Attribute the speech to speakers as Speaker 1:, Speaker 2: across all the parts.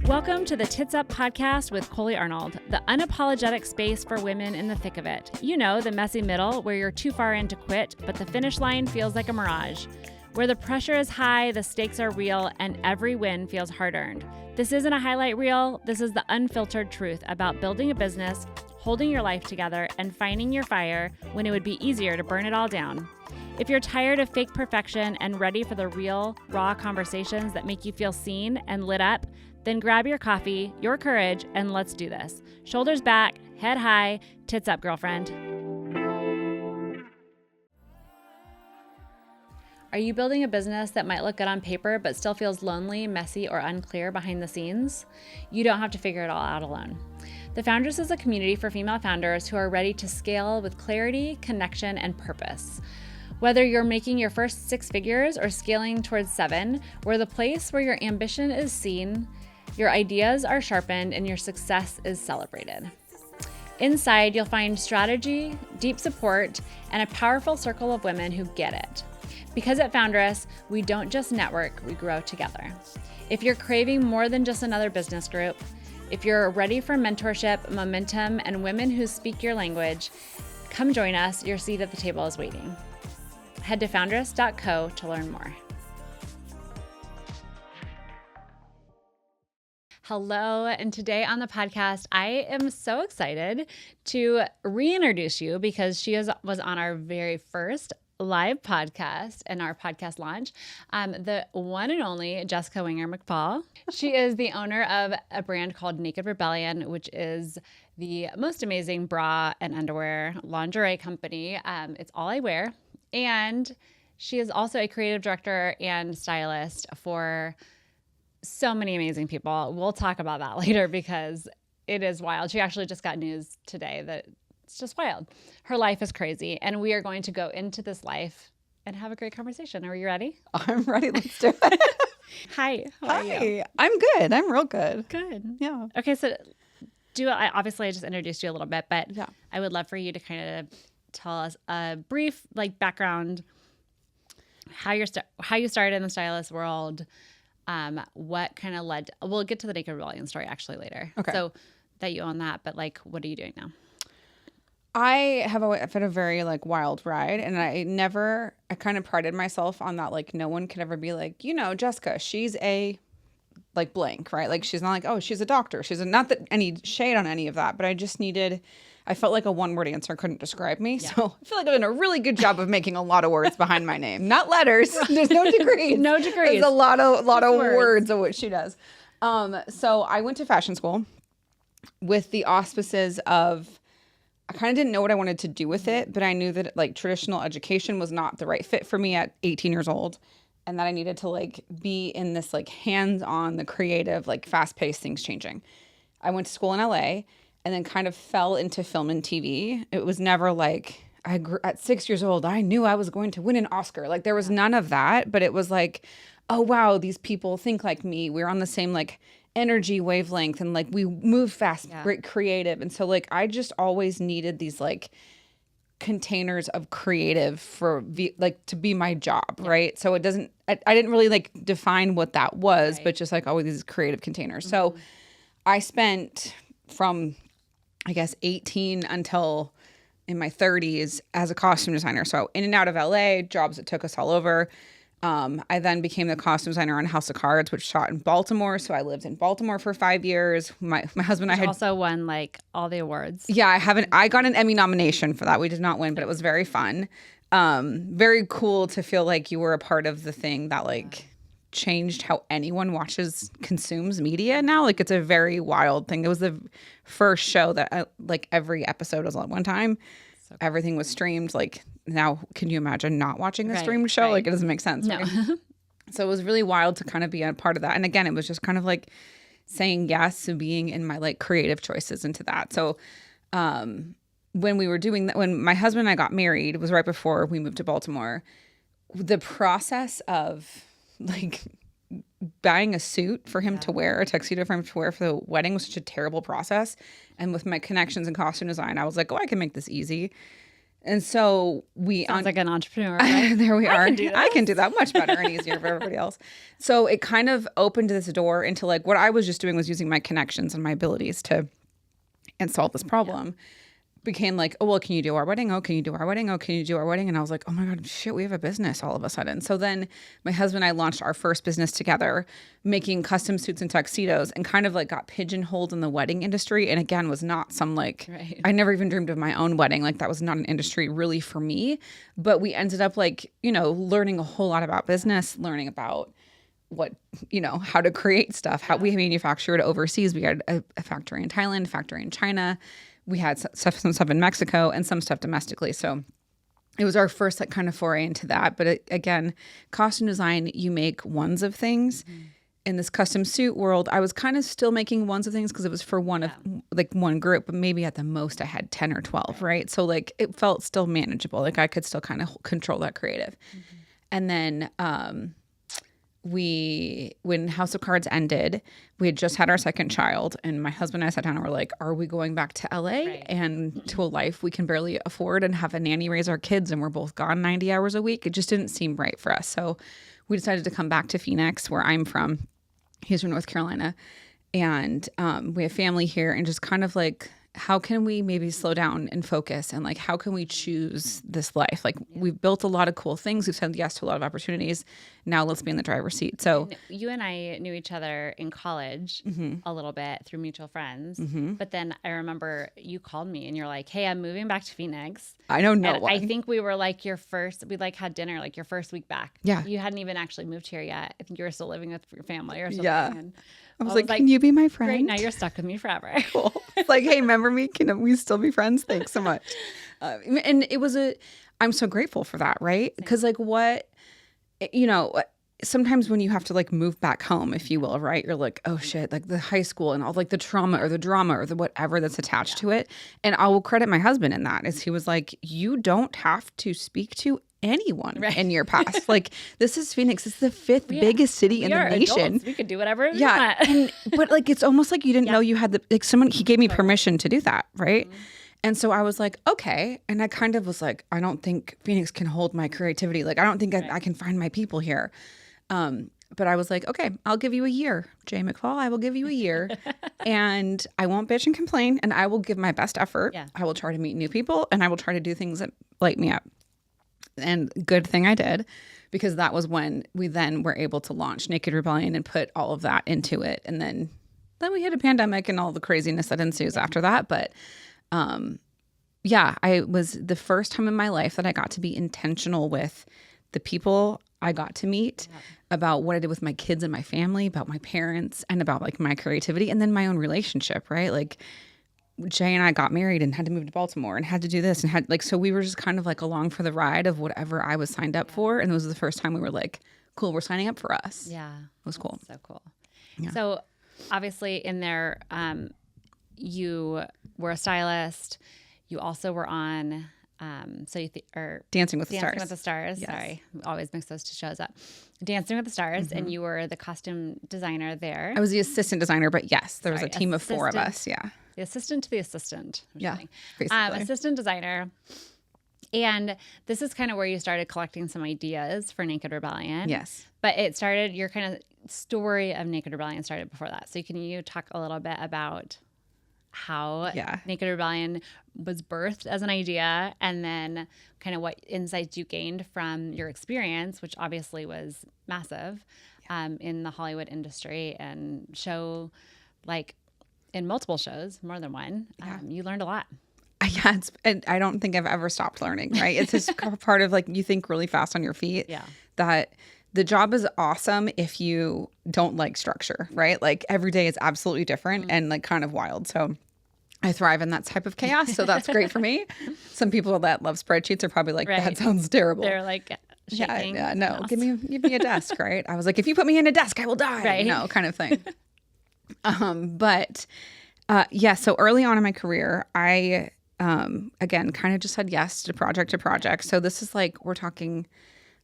Speaker 1: Welcome to the Tits Up podcast with Coley Arnold, the unapologetic space for women in the thick of it. You know, the messy middle where you're too far in to quit, but the finish line feels like a mirage. Where the pressure is high, the stakes are real, and every win feels hard-earned. This isn't a highlight reel. This is the unfiltered truth about building a business, holding your life together, and finding your fire when it would be easier to burn it all down. If you're tired of fake perfection and ready for the real, raw conversations that make you feel seen and lit up, then grab your coffee, your courage, and let's do this. Shoulders back, head high, tits up, girlfriend. Are you building a business that might look good on paper but still feels lonely, messy, or unclear behind the scenes? You don't have to figure it all out alone. The Foundress is a community for female founders who are ready to scale with clarity, connection, and purpose. Whether you're making your first 6 figures or scaling towards 7, we're the place where your ambition is seen, your ideas are sharpened, and your success is celebrated. Inside, you'll find strategy, deep support, and a powerful circle of women who get it. Because at Foundress, we don't just network, we grow together. If you're craving more than just another business group, if you're ready for mentorship, momentum, and women who speak your language, come join us. Your seat at the table is waiting. Head to foundress.co to learn more. Hello, and today on the podcast, I am so excited to reintroduce you because she was on our very first live podcast and our podcast launch, the one and only Jessica Wegner McPhaul. She is the owner of a brand called Naked Rebellion, which is the most amazing bra and underwear lingerie company. It's all I wear. And she is also a creative director and stylist for so many amazing people. We'll talk about that later because it is wild. She actually just got news today that it's just wild. Her life is crazy. And we are going to go into this life and have a great conversation. Are you ready?
Speaker 2: I'm ready. Let's do it.
Speaker 1: Hi. How are you?
Speaker 2: I'm good. I'm real good.
Speaker 1: Good.
Speaker 2: Yeah.
Speaker 1: Okay. So obviously I just introduced you a little bit, but
Speaker 2: yeah.
Speaker 1: I would love for you to kind of tell us a brief background, how you started in the stylist world, what kind of led. We'll get to the Naked Rebellion story actually later.
Speaker 2: Okay.
Speaker 1: So that you own that, but what are you doing now?
Speaker 2: I've had a very wild ride, and I kind of prided myself on that. No one could ever be Jessica, she's a blank, right? She's not oh, she's a doctor. Not that any shade on any of that, but I felt like a one-word answer couldn't describe me. Yeah. So I feel like I've done a really good job of making a lot of words behind my name. Not letters. There's no degrees.
Speaker 1: No degrees.
Speaker 2: There's a lot of words of what she does. So I went to fashion school with the auspices of, I kind of didn't know what I wanted to do with it, but I knew that traditional education was not the right fit for me at 18 years old. And that I needed to be in this hands-on, the creative, fast-paced things changing. I went to school in LA and then kind of fell into film and TV. It was never at 6 years old, I knew I was going to win an Oscar. There was none of that, but it was oh wow, these people think like me. We're on the same energy wavelength, and we move fast, great creative. And so I just always needed these containers of creative for to be my job, right? So I didn't really define what that was, right. But just always these creative containers. Mm-hmm. So I spent from I guess 18 until in my 30s as a costume designer. So in and out of LA, jobs that took us all over. I then became the costume designer on House of Cards, which shot in Baltimore. So I lived in Baltimore for 5 years. My husband and I had
Speaker 1: also won all the awards.
Speaker 2: Yeah, I got an Emmy nomination for that. We did not win, but it was very fun. Very cool to feel like you were a part of the thing that changed how anyone consumes media now. It's a very wild thing. It was the first show that every episode was on one time. So cool. Everything was streamed. Now, can you imagine not watching a streamed show? Right. It doesn't make sense.
Speaker 1: No.
Speaker 2: Right? So it was really wild to kind of be a part of that. And again, it was just kind of saying yes to being in my creative choices into that. So when we were doing that, when my husband and I got married, it was right before we moved to Baltimore. The process of buying a suit for him to wear, a tuxedo for him to wear for the wedding was such a terrible process. And with my connections in costume design, I was oh, I can make this easy. And so
Speaker 1: Sounds like an entrepreneur, right?
Speaker 2: There we are.
Speaker 1: I
Speaker 2: can do that much better and easier for everybody else. So it kind of opened this door into like what I was just doing was using my connections and my abilities to solve this problem. Became like, oh, well, can you do our wedding? Oh, can you do our wedding? Oh, can you do our wedding? And I was like, oh my God, shit, we have a business all of a sudden. So then my husband and I launched our first business together, making custom suits and tuxedos, and kind of like got pigeonholed in the wedding industry. And again, was not some like, I never even dreamed of my own wedding. Like that was not an industry really for me. But we ended up like, you know, learning a whole lot about business, learning about what, you know, how to create stuff, how we manufactured overseas. We had a factory in Thailand, a factory in China. We had some stuff in Mexico and some stuff domestically. So it was our first like kind of foray into that. But again, costume design, you make ones of things. In this custom suit world, I was kind of still making ones of things because it was for one of like one group, but maybe at the most I had 10 or 12, right? So like it felt still manageable. Like I could still kind of control that creative. And then when House of Cards ended, we had just had our second child, and my husband and I sat down and were like, are we going back to LA and to a life we can barely afford and have a nanny raise our kids, and we're both gone 90 hours a week? It just didn't seem right for us. So we decided to come back to Phoenix, where I'm from. He's from North Carolina. And we have family here, and just kind of like, how can we maybe slow down and focus, and like how can we choose this life? Like we've built a lot of cool things. We've said yes to a lot of opportunities. Now let's be in the driver's seat. So
Speaker 1: you and I knew each other in college a little bit through mutual friends. But then I remember you called me and you're like, hey, I'm moving back to Phoenix.
Speaker 2: I don't know.
Speaker 1: And I think we were like we like had dinner like your first week back.
Speaker 2: Yeah.
Speaker 1: You hadn't even actually moved here yet. I think you were still living with your family or something.
Speaker 2: Yeah.
Speaker 1: And
Speaker 2: I was like, can you be my friend?
Speaker 1: Great, now you're stuck with me forever.
Speaker 2: Cool. It's like, hey, remember me? Can we still be friends? Thanks so much. And it was I'm so grateful for that, right? Because like you know, sometimes when you have to like move back home, if you will, right? You're like, oh shit, like the high school and all like the trauma or the drama or the whatever that's attached to it. And I will credit my husband in that, is he was like, you don't have to speak to anyone in your past. Like this is Phoenix. It's the fifth biggest city in the nation.
Speaker 1: Adults. We could do whatever we want.
Speaker 2: But like it's almost like you didn't know you had he gave me permission to do that, right? And so I was like, okay. And I kind of was like, I don't think Phoenix can hold my creativity. Like I don't think I can find my people here. But I was like, okay, I'll give you a year, Jay McPhaul. I will give you a year, and I won't bitch and complain, and I will give my best effort. Yeah. I will try to meet new people, and I will try to do things that light me up. And good thing I did, because that was when we then were able to launch Naked Rebellion and put all of that into it. And then we hit a pandemic and all the craziness that ensues after that. But I was the first time in my life that I got to be intentional with the people I got to meet, about what I did with my kids and my family, about my parents, and about like my creativity, and then my own relationship, right? Like Jay and I got married and had to move to Baltimore and had to do this and had like, so we were just kind of like along for the ride of whatever I was signed up for. And it was the first time we were like, cool, we're signing up for us.
Speaker 1: Yeah.
Speaker 2: It was cool.
Speaker 1: So cool. Yeah. So obviously in there, you were a stylist. You also were on,
Speaker 2: Dancing with the Stars.
Speaker 1: Dancing with the Stars. Yes. Sorry. Always mix those two shows up. Dancing with the Stars. And you were the costume designer there.
Speaker 2: I was the assistant designer, but yes, there was a team of 4 of us. Yeah.
Speaker 1: The assistant to the assistant.
Speaker 2: Yeah, basically.
Speaker 1: Assistant designer. And this is kind of where you started collecting some ideas for Naked Rebellion.
Speaker 2: Yes.
Speaker 1: But it started, your kind of story of Naked Rebellion started before that. So can you talk a little bit about how Naked Rebellion was birthed as an idea, and then kind of what insights you gained from your experience, which obviously was massive in the Hollywood industry and show, like in multiple shows, more than one. You learned a lot.
Speaker 2: Yeah, and I don't think I've ever stopped learning, right? It's just part of like, you think really fast on your feet.
Speaker 1: Yeah.
Speaker 2: That the job is awesome if you don't like structure, right? Like every day is absolutely different and like kind of wild. So I thrive in that type of chaos. So that's great for me. Some people that love spreadsheets are probably like, that sounds terrible.
Speaker 1: They're like shaking.
Speaker 2: Yeah, no, give me a desk, right? I was like, if you put me in a desk, I will die,
Speaker 1: right?
Speaker 2: Kind of thing. So early on in my career, I, again, kind of just said yes to project. So this is like, we're talking,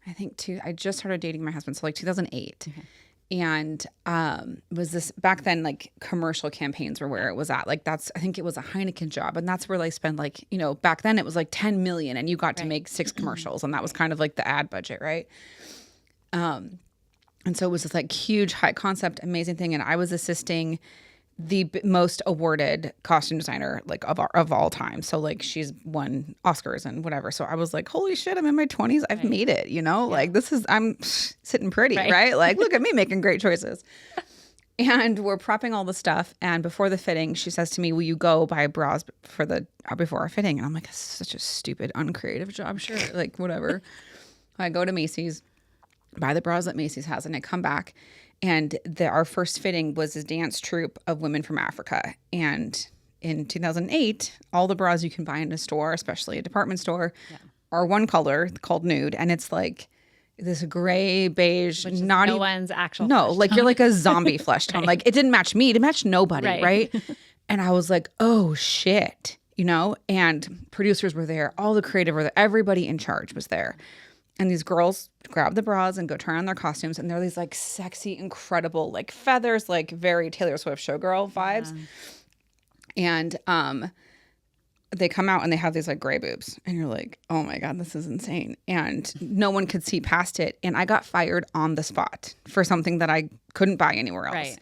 Speaker 2: I think I just started dating my husband. So like 2008. And was this back then, like commercial campaigns were where it was at. Like I think it was a Heineken job. And that's where they spend like, back then it was like 10 million and you got to make 6 commercials. And that was kind of like the ad budget. Right. And so it was this like huge high concept, amazing thing. And I was assisting the most awarded costume designer like of all time. So like she's won Oscars and whatever. So I was like, holy shit, I'm in my 20s. I've made it, like I'm sitting pretty, right? Like, look at me making great choices. And we're prepping all the stuff. And before the fitting, she says to me, will you go buy bras before our fitting? And I'm like, this is such a stupid, uncreative job. Sure. Like whatever. I go to Macy's, buy the bras that Macy's has, and I come back. And our first fitting was a dance troupe of women from Africa. And in 2008, all the bras you can buy in a store, especially a department store, are one color called nude. And it's like this gray, beige, not
Speaker 1: no one's actual
Speaker 2: No,
Speaker 1: flesh
Speaker 2: like
Speaker 1: tone.
Speaker 2: You're like a zombie flesh tone. Like it didn't match me. It matched nobody, right? And I was like, oh, shit, And producers were there. All the creative were there. Everybody in charge was there. And these girls grab the bras and go turn on their costumes. And they're these like sexy, incredible, like feathers, like very Taylor Swift showgirl vibes. And they come out and they have these like gray boobs. And you're like, oh my God, this is insane. And no one could see past it. And I got fired on the spot for something that I couldn't buy anywhere else. Right.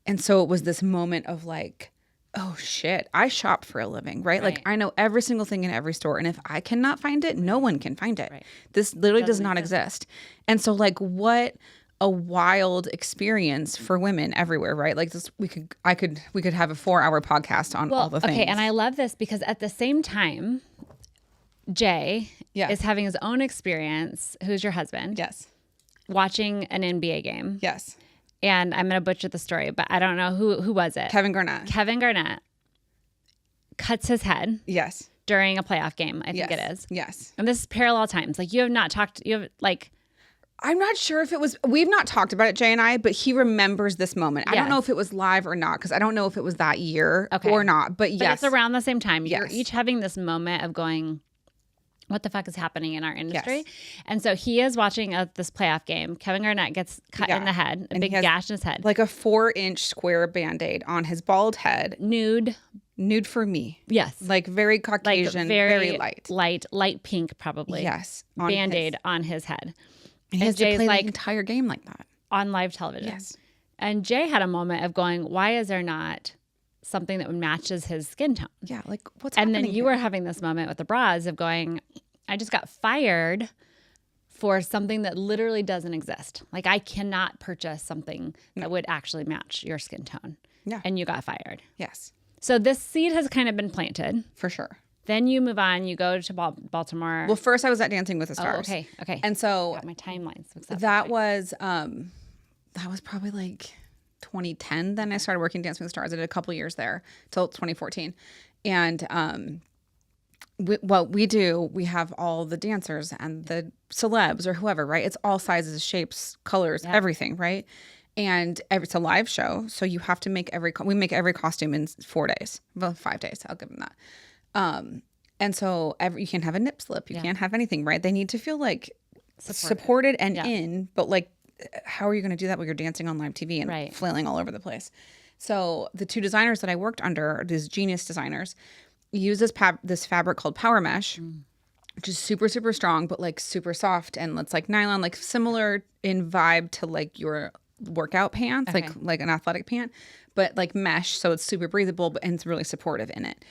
Speaker 2: And so it was this moment of like, oh shit, I shop for a living, right? Like I know every single thing in every store. And if I cannot find it, no one can find it. Right. This literally does not exist. And so like what a wild experience for women everywhere, right? Like this, we could have a 4-hour podcast on all the things.
Speaker 1: Okay, and I love this because at the same time, Jay is having his own experience, who's your husband.
Speaker 2: Yes.
Speaker 1: Watching an NBA game.
Speaker 2: Yes.
Speaker 1: And I'm going to butcher the story, but I don't know who was it.
Speaker 2: Kevin Garnett.
Speaker 1: Kevin Garnett cuts his head.
Speaker 2: Yes.
Speaker 1: During a playoff game, I think it is.
Speaker 2: Yes.
Speaker 1: And this is parallel times. Like I'm not
Speaker 2: sure if it was, we've not talked about it, Jay and I, but he remembers this moment. I don't know if it was live or not, because I don't know if it was that year or not, but yes.
Speaker 1: But it's around the same time. You're each having this moment of going, what the fuck is happening in our industry? Yes. And so he is watching this playoff game. Kevin Garnett gets cut in the head, a big gash in his head.
Speaker 2: Like a 4-inch square Band-Aid on his bald head.
Speaker 1: Nude
Speaker 2: for me.
Speaker 1: Yes.
Speaker 2: Like very Caucasian, like very light.
Speaker 1: Light pink probably.
Speaker 2: Yes.
Speaker 1: Band-Aid on his head.
Speaker 2: And he has to play the entire game like that.
Speaker 1: On live television.
Speaker 2: Yes.
Speaker 1: And Jay had a moment of going, why is there not something that matches his skin tone?
Speaker 2: Yeah, like what's happening?
Speaker 1: And then you were having this moment with the bras of going, I just got fired for something that literally doesn't exist. Like I cannot purchase something that would actually match your skin tone.
Speaker 2: Yeah.
Speaker 1: And you got fired.
Speaker 2: Yes.
Speaker 1: So this seed has kind of been planted.
Speaker 2: For sure.
Speaker 1: Then you move on. You go to Baltimore.
Speaker 2: Well, first I was at Dancing with the Stars.
Speaker 1: Oh, okay.
Speaker 2: And so
Speaker 1: got my timelines.
Speaker 2: That was probably like 2010. Then I started working Dancing with the Stars. I did a couple years there till 2014. And what we do, we have all the dancers and the celebs or whoever, right? It's all sizes, shapes, colors, everything, right? And it's a live show, so you have to make we make every costume in 4 days, well, 5 days. I'll give them that. And so you can't have a nip slip, you can't have anything, right? They need to feel like supported and in, but like, how are you going to do that while you're dancing on live TV and flailing all over the place? So the 2 designers that I worked under, these genius designers, use this fabric called Power Mesh, which is super, super strong, but like super soft. And it's like nylon, like similar in vibe to like your workout pants, like an athletic pant, but like mesh. So it's super breathable and it's really supportive in it.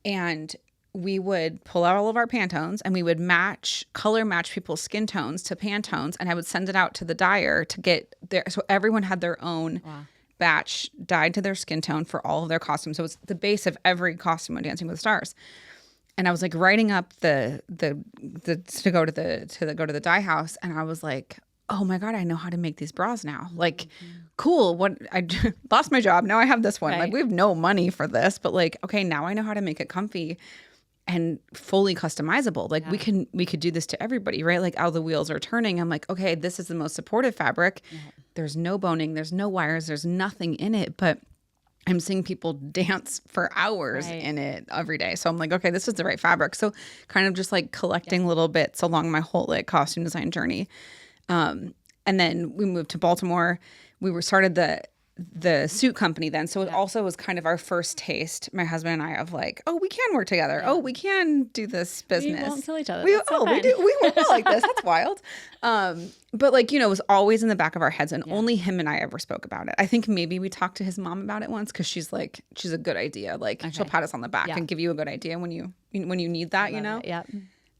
Speaker 2: And we would pull out all of our Pantones and we would color match people's skin tones to Pantones. And I would send it out to the dyer to get so everyone had their own batch dyed to their skin tone for all of their costumes. So it's the base of every costume on Dancing with the Stars. And I was like writing up to go to the dye house, and I was like, oh my God, I know how to make these bras now. Like, cool. What I lost my job. Now I have this one. Right. Like we have no money for this, but like, okay, now I know how to make it comfy and fully customizable. Like we could do this to everybody, right? Like how the wheels are turning. I'm like, okay, this is the most supportive fabric. Yeah. There's no boning, there's no wires, there's nothing in it, but I'm seeing people dance for hours in it every day. So I'm like, okay, this is the right fabric. So kind of just like collecting little bits along my whole like costume design journey. And then we moved to Baltimore. we started the suit company then. So it also was kind of our first taste, my husband and I, of like, oh, we can work together. Oh, we can do this business.
Speaker 1: We won't kill each other.
Speaker 2: We work well like this. That's wild. But like, you know, it was always in the back of our heads, and only him and I ever spoke about it. I think maybe we talked to his mom about it once, because she's a good idea. Like she'll pat us on the back and give you a good idea when you need that, you know?
Speaker 1: Yeah.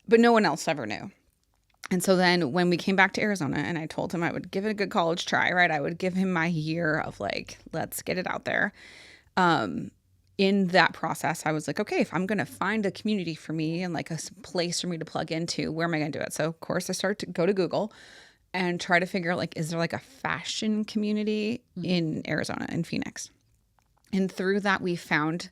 Speaker 2: But no one else ever knew. And so then when we came back to Arizona, and I told him I would give it a good college try, right? I would give him my year of like, let's get it out there. In that process, I was like, okay, if I'm going to find a community for me and like a place for me to plug into, where am I going to do it? So of course I started to go to Google and try to figure out like, is there like a fashion community in Arizona, in Phoenix? And through that, we found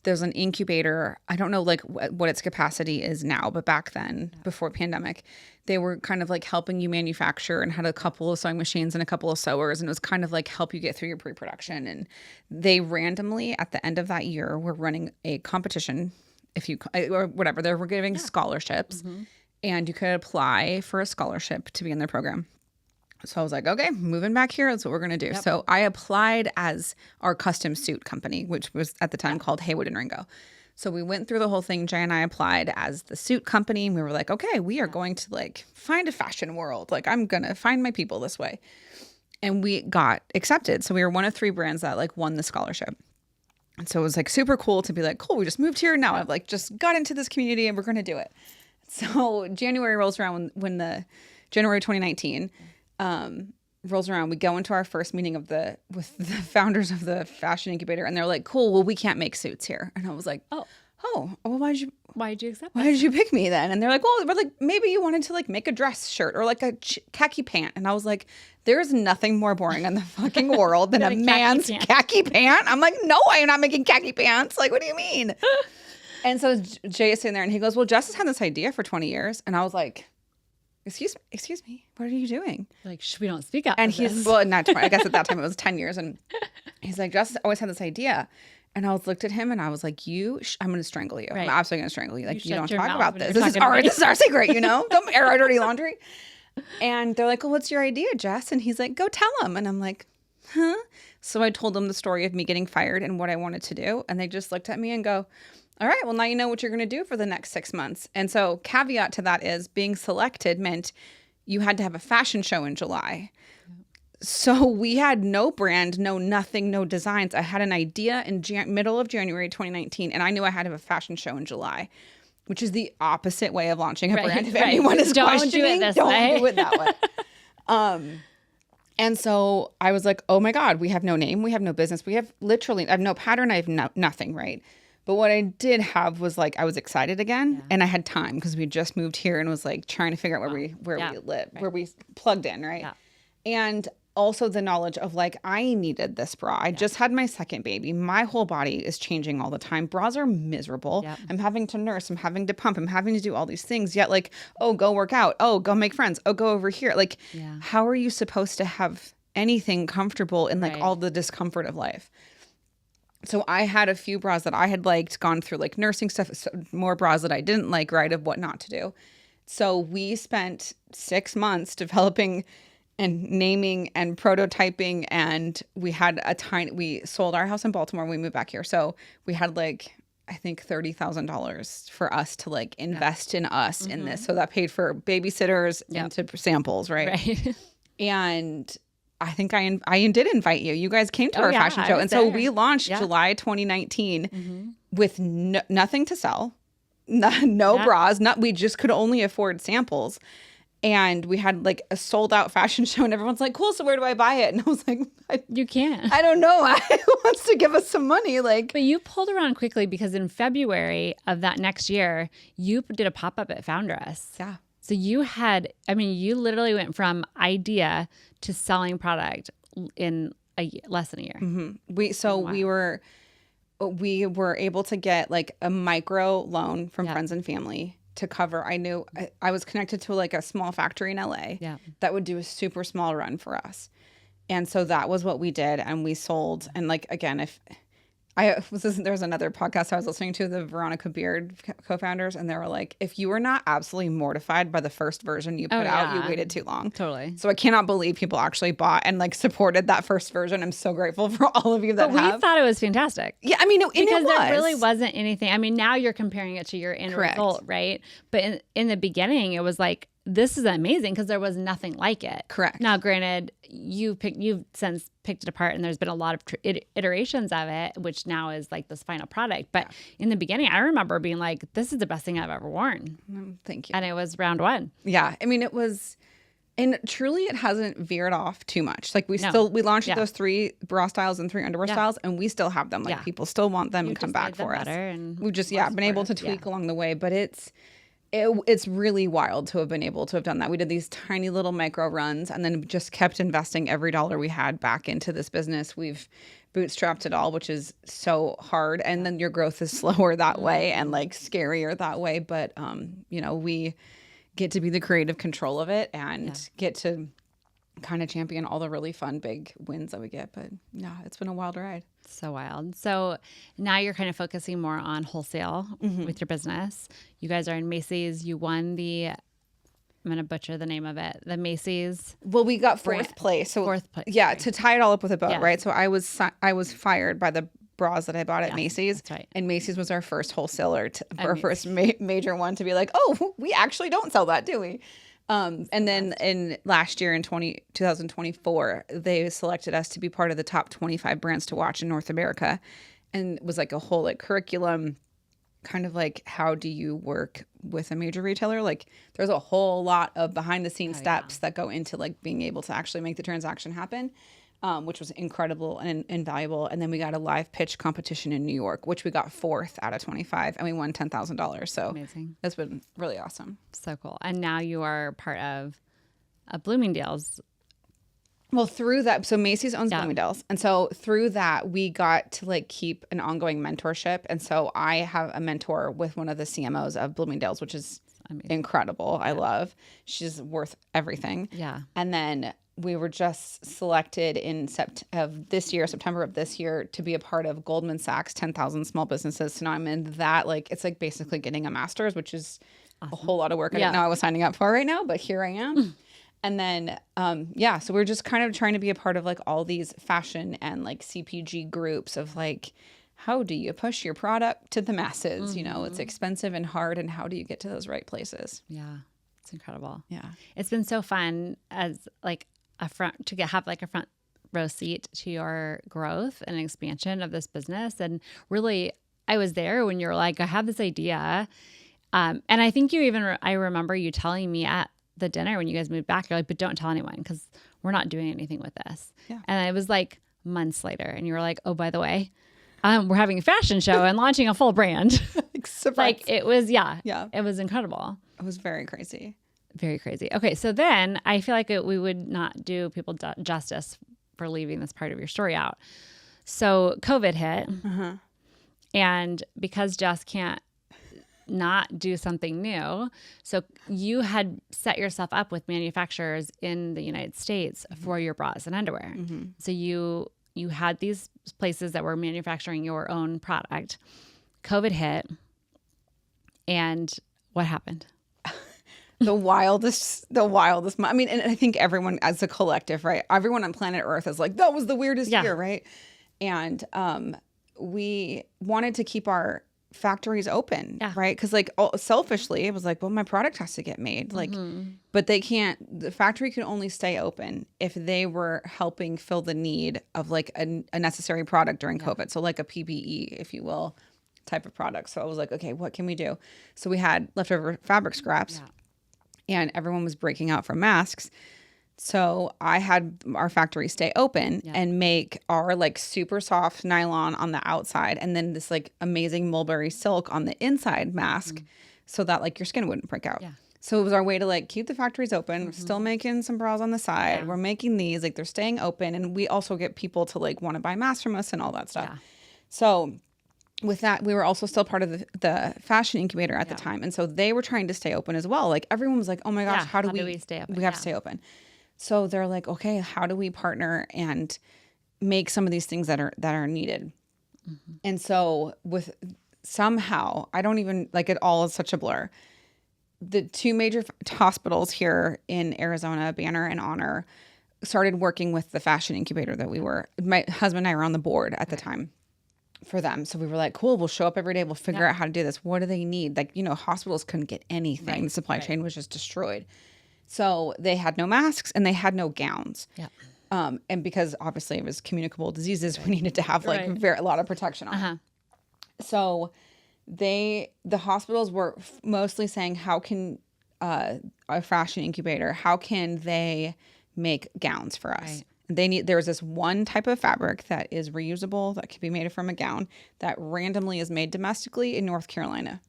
Speaker 2: there's an incubator. I don't know like what its capacity is now, but back then, before pandemic, they were kind of like helping you manufacture, and had a couple of sewing machines and a couple of sewers. And it was kind of like help you get through your pre-production. And they randomly at the end of that year were running a competition, or whatever, they were giving scholarships, and you could apply for a scholarship to be in their program. So I was like, okay, moving back here, that's what we're going to do. Yep. So I applied as our custom suit company, which was at the time called Haywood and Ringo. So we went through the whole thing. Jay and I applied as the suit company. And we were like, okay, we are going to like find a fashion world. Like I'm going to find my people this way. And we got accepted. So we were one of 3 brands that like won the scholarship. And so it was like super cool to be like, cool, we just moved here. Now I've like just got into this community and we're going to do it. So January rolls around when the January 2019 rolls around. We go into our first meeting with the founders of the fashion incubator, and they're like, cool, well, we can't make suits here. And I was like, oh, well, why did you accept? Why did you pick me then? And they're like, well, but like maybe you wanted to like make a dress shirt or like a khaki pant. And I was like, there's nothing more boring in the fucking world than a man's khaki pant. I'm like, no, I am not making khaki pants. Like, what do you mean? And so Jay is sitting there and he goes, well, Jess has had this idea for 20 years. And I was like, excuse me, what are you doing?
Speaker 1: Like, we don't speak out.
Speaker 2: And he's, well, not 20, I guess at that time it was 10 years. And he's like, Jess always had this idea. And I looked at him and I was like, I'm going to strangle you. Right. I'm absolutely going to strangle you. Like, you don't talk about this. This is our secret, you know? Don't air our dirty laundry. And they're like, well, what's your idea, Jess? And he's like, go tell him. And I'm like, huh? So I told them the story of me getting fired and what I wanted to do. And they just looked at me and go, all right, well, now you know what you're going to do for the next 6 months. And so caveat to that is being selected meant you had to have a fashion show in July. So we had no brand, no nothing, no designs. I had an idea in middle of January 2019, and I knew I had to have a fashion show in July, which is the opposite way of launching a brand. If anyone is questioning, don't do it that way. And so I was like, oh my God, we have no name. We have no business. I have no pattern. I have nothing, right? But what I did have was like, I was excited again and I had time because we just moved here and was like trying to figure out where we live, where we plugged in, right? Yeah. And also the knowledge of like, I needed this bra. I just had my second baby. My whole body is changing all the time. Bras are miserable. Yep. I'm having to nurse. I'm having to pump. I'm having to do all these things. Yet like, oh, go work out. Oh, go make friends. Oh, go over here. Like, how are you supposed to have anything comfortable in like all the discomfort of life? So I had a few bras that I had liked, gone through like nursing stuff, more bras that I didn't like, right, of what not to do. So we spent 6 months developing and naming and prototyping, and we sold our house in Baltimore when we moved back here. So we had like, I think $30,000 for us to like invest in us in this. So that paid for babysitters and to samples, right? And I think I did invite you. You guys came to our fashion show. And so we launched July 2019 with nothing to sell, no bras. We just could only afford samples. And we had like a sold out fashion show and everyone's like, cool, so where do I buy it? And I was like,
Speaker 1: you can't.
Speaker 2: I don't know. Who wants to give us some money? Like,
Speaker 1: but you pulled around quickly because in February of that next year, you did a pop-up at Foundress.
Speaker 2: Yeah.
Speaker 1: So you literally went from idea to selling product in less than a year.
Speaker 2: Mm-hmm. We were able to get like a micro loan from friends and family to cover. I knew I was connected to like a small factory in LA that would do a super small run for us. And so that was what we did. And we sold. And like, again, if There's another podcast I was listening to, the Veronica Beard co-founders, and they were like, if you were not absolutely mortified by the first version you put out, you waited too long.
Speaker 1: Totally.
Speaker 2: So I cannot believe people actually bought and like supported that first version. I'm so grateful for all of you that
Speaker 1: have. We thought it was fantastic.
Speaker 2: Yeah, I mean,
Speaker 1: because there really wasn't anything. I mean, now you're comparing it to your end result, right? But in the beginning, it was like, this is amazing because there was nothing like it.
Speaker 2: Correct.
Speaker 1: Now, granted, you've since picked it apart, and there's been a lot of iterations of it, which now is like this final product. But in the beginning, I remember being like, "This is the best thing I've ever worn."
Speaker 2: Thank you.
Speaker 1: And it was round one.
Speaker 2: Yeah, I mean, it was, and truly, it hasn't veered off too much. Like we launched those 3 bra styles and 3 underwear styles, and we still have them. Like people still want them and come back for us. We've just been able to tweak along the way, but it's really wild to have been able to have done that. We did these tiny little micro runs and then just kept investing every dollar we had back into this business. We've bootstrapped it all, which is so hard. And then your growth is slower that way and like scarier that way. But, we get to be the creative control of it and get to kind of champion all the really fun, big wins that we get. But yeah, it's been a wild ride.
Speaker 1: So wild. So now you're kind of focusing more on wholesale with your business. You guys are in Macy's. You won I'm going to butcher the name of it. The Macy's.
Speaker 2: Well, we got 4th place. So
Speaker 1: 4th place.
Speaker 2: Yeah, to tie it all up with a bow, right? So I was fired by the bras that I bought at Macy's.
Speaker 1: That's right.
Speaker 2: And Macy's was our first wholesaler, our first major one to be like, oh, we actually don't sell that, do we? And then in last year in 2024, they selected us to be part of the top 25 brands to watch in North America. And it was like a whole like curriculum, kind of like, how do you work with a major retailer? Like there's a whole lot of behind the scenes steps that go into like being able to actually make the transaction happen. Which was incredible and invaluable. And then we got a live pitch competition in New York, which we got 4th out of 25, and we won $10,000. So
Speaker 1: amazing.
Speaker 2: That's been really awesome.
Speaker 1: So cool. And now you are part of Bloomingdale's.
Speaker 2: Well, through that, so Macy's owns Bloomingdale's. And so through that, we got to like keep an ongoing mentorship. And so I have a mentor with one of the CMOs of Bloomingdale's, which is incredible. I love. She's worth everything.
Speaker 1: Yeah.
Speaker 2: And then we were just selected in September of this year, to be a part of Goldman Sachs 10,000 Small Businesses. So now I'm in that, like, it's like basically getting a master's, which is a whole lot of work I didn't know I was signing up for right now, but here I am. And then, so we're just kind of trying to be a part of like all these fashion and like CPG groups of like, how do you push your product to the masses? You know, it's expensive and hard, and how do you get to those right places?
Speaker 1: Yeah, it's incredible.
Speaker 2: Yeah.
Speaker 1: It's been so fun as like have a front row seat to your growth and expansion of this business. And really, I was there when you were like, I have this idea. And I think I remember you telling me at the dinner when you guys moved back, you're like, but don't tell anyone because we're not doing anything with this. Yeah. And it was like months later, and you were like, oh, by the way, we're having a fashion show and launching a full brand. Like it was, it was incredible.
Speaker 2: It was very crazy.
Speaker 1: Very crazy. Okay, so then I feel like we would not do people justice for leaving this part of your story out. So COVID hit, and because Jess can't not do something new, so you had set yourself up with manufacturers in the United States for your bras and underwear. So you had these places that were manufacturing your own product. COVID hit, and what happened?
Speaker 2: The wildest. I mean, and I think everyone as a collective, right? Everyone on planet Earth is like, that was the weirdest year, right? And we wanted to keep our factories open, right? Because like selfishly, it was like, well, my product has to get made, like, but they can't. The factory can only stay open if they were helping fill the need of like a necessary product during COVID. So like a PPE, if you will, type of product. So I was like, okay, what can we do? So we had leftover fabric scraps. And everyone was breaking out for masks. So I had our factory stay open and make our like super soft nylon on the outside, and then this like amazing mulberry silk on the inside mask, so that like your skin wouldn't break out. So it was our way to like keep the factories open. We're still making some bras on the side. We're making these, like they're staying open. And we also get people to like want to buy masks from us and all that stuff. So with that, we were also still part of the fashion incubator at the time. And so they were trying to stay open as well. Like everyone was like, oh my gosh, how do we
Speaker 1: stay open?
Speaker 2: We have to stay open. So they're like, okay, how do we partner and make some of these things that are needed? And so with somehow, I don't even, like, it all is such a blur. The two major hospitals here in Arizona, Banner and Honor, started working with the fashion incubator that my husband and I were on the board at the time for them. So we were like, cool, we'll show up every day. We'll figure out how to do this. What do they need? Like, hospitals couldn't get anything. Right. The supply chain was just destroyed. So they had no masks and they had no gowns. Yeah. And because obviously it was communicable diseases, we needed to have a lot of protection on. So the hospitals were mostly saying, how can a fashion incubator, how can they make gowns for us? Right. There's this one type of fabric that is reusable, that can be made from a gown, that randomly is made domestically in North Carolina.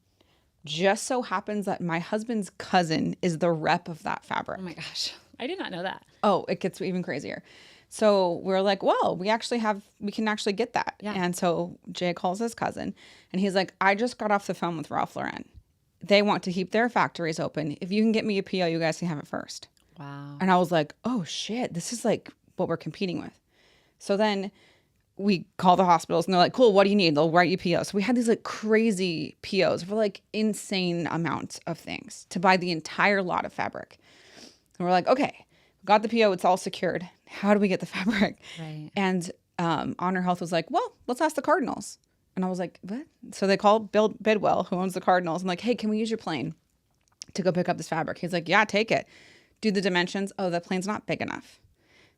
Speaker 2: Just so happens that my husband's cousin is the rep of that fabric.
Speaker 1: Oh my gosh. I did not know that.
Speaker 2: Oh, it gets even crazier. So we're like, well, we can actually get that. Yeah. And so Jay calls his cousin and he's like, I just got off the phone with Ralph Lauren. They want to keep their factories open. If you can get me a PO, you guys can have it first.
Speaker 1: Wow.
Speaker 2: And I was like, oh shit, this is like what we're competing with. So then we call the hospitals and they're like, cool, what do you need? They'll write you POs. So we had these like crazy POs for like insane amounts of things to buy the entire lot of fabric. And we're like, okay, got the PO, it's all secured. How do we get the fabric?
Speaker 1: Right.
Speaker 2: And Honor Health was like, well, let's ask the Cardinals. And I was like, what? So they called Bill Bidwell, who owns the Cardinals. I'm like, hey, can we use your plane to go pick up this fabric? He's like, yeah, take it. Do the dimensions. Oh, the plane's not big enough.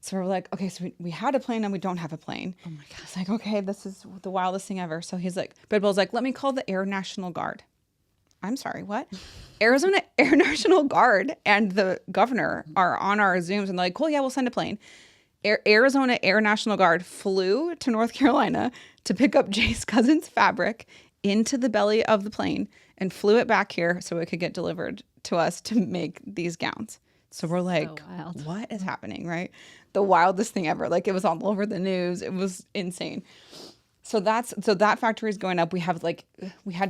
Speaker 2: So we're like, okay, so we had a plane and we don't have a plane.
Speaker 1: Oh my God.
Speaker 2: It's like, okay, this is the wildest thing ever. So he's like, Bidwell's like, let me call the Air National Guard. I'm sorry, what? Arizona Air National Guard and the governor are on our Zooms and they're like, cool, yeah, we'll send a plane. Arizona Air National Guard flew to North Carolina to pick up Jay's cousin's fabric into the belly of the plane and flew it back here so it could get delivered to us to make these gowns. So we're like, what is happening, right? The wildest thing ever. Like, it was all over the news. It was insane. So that factory is going up. We had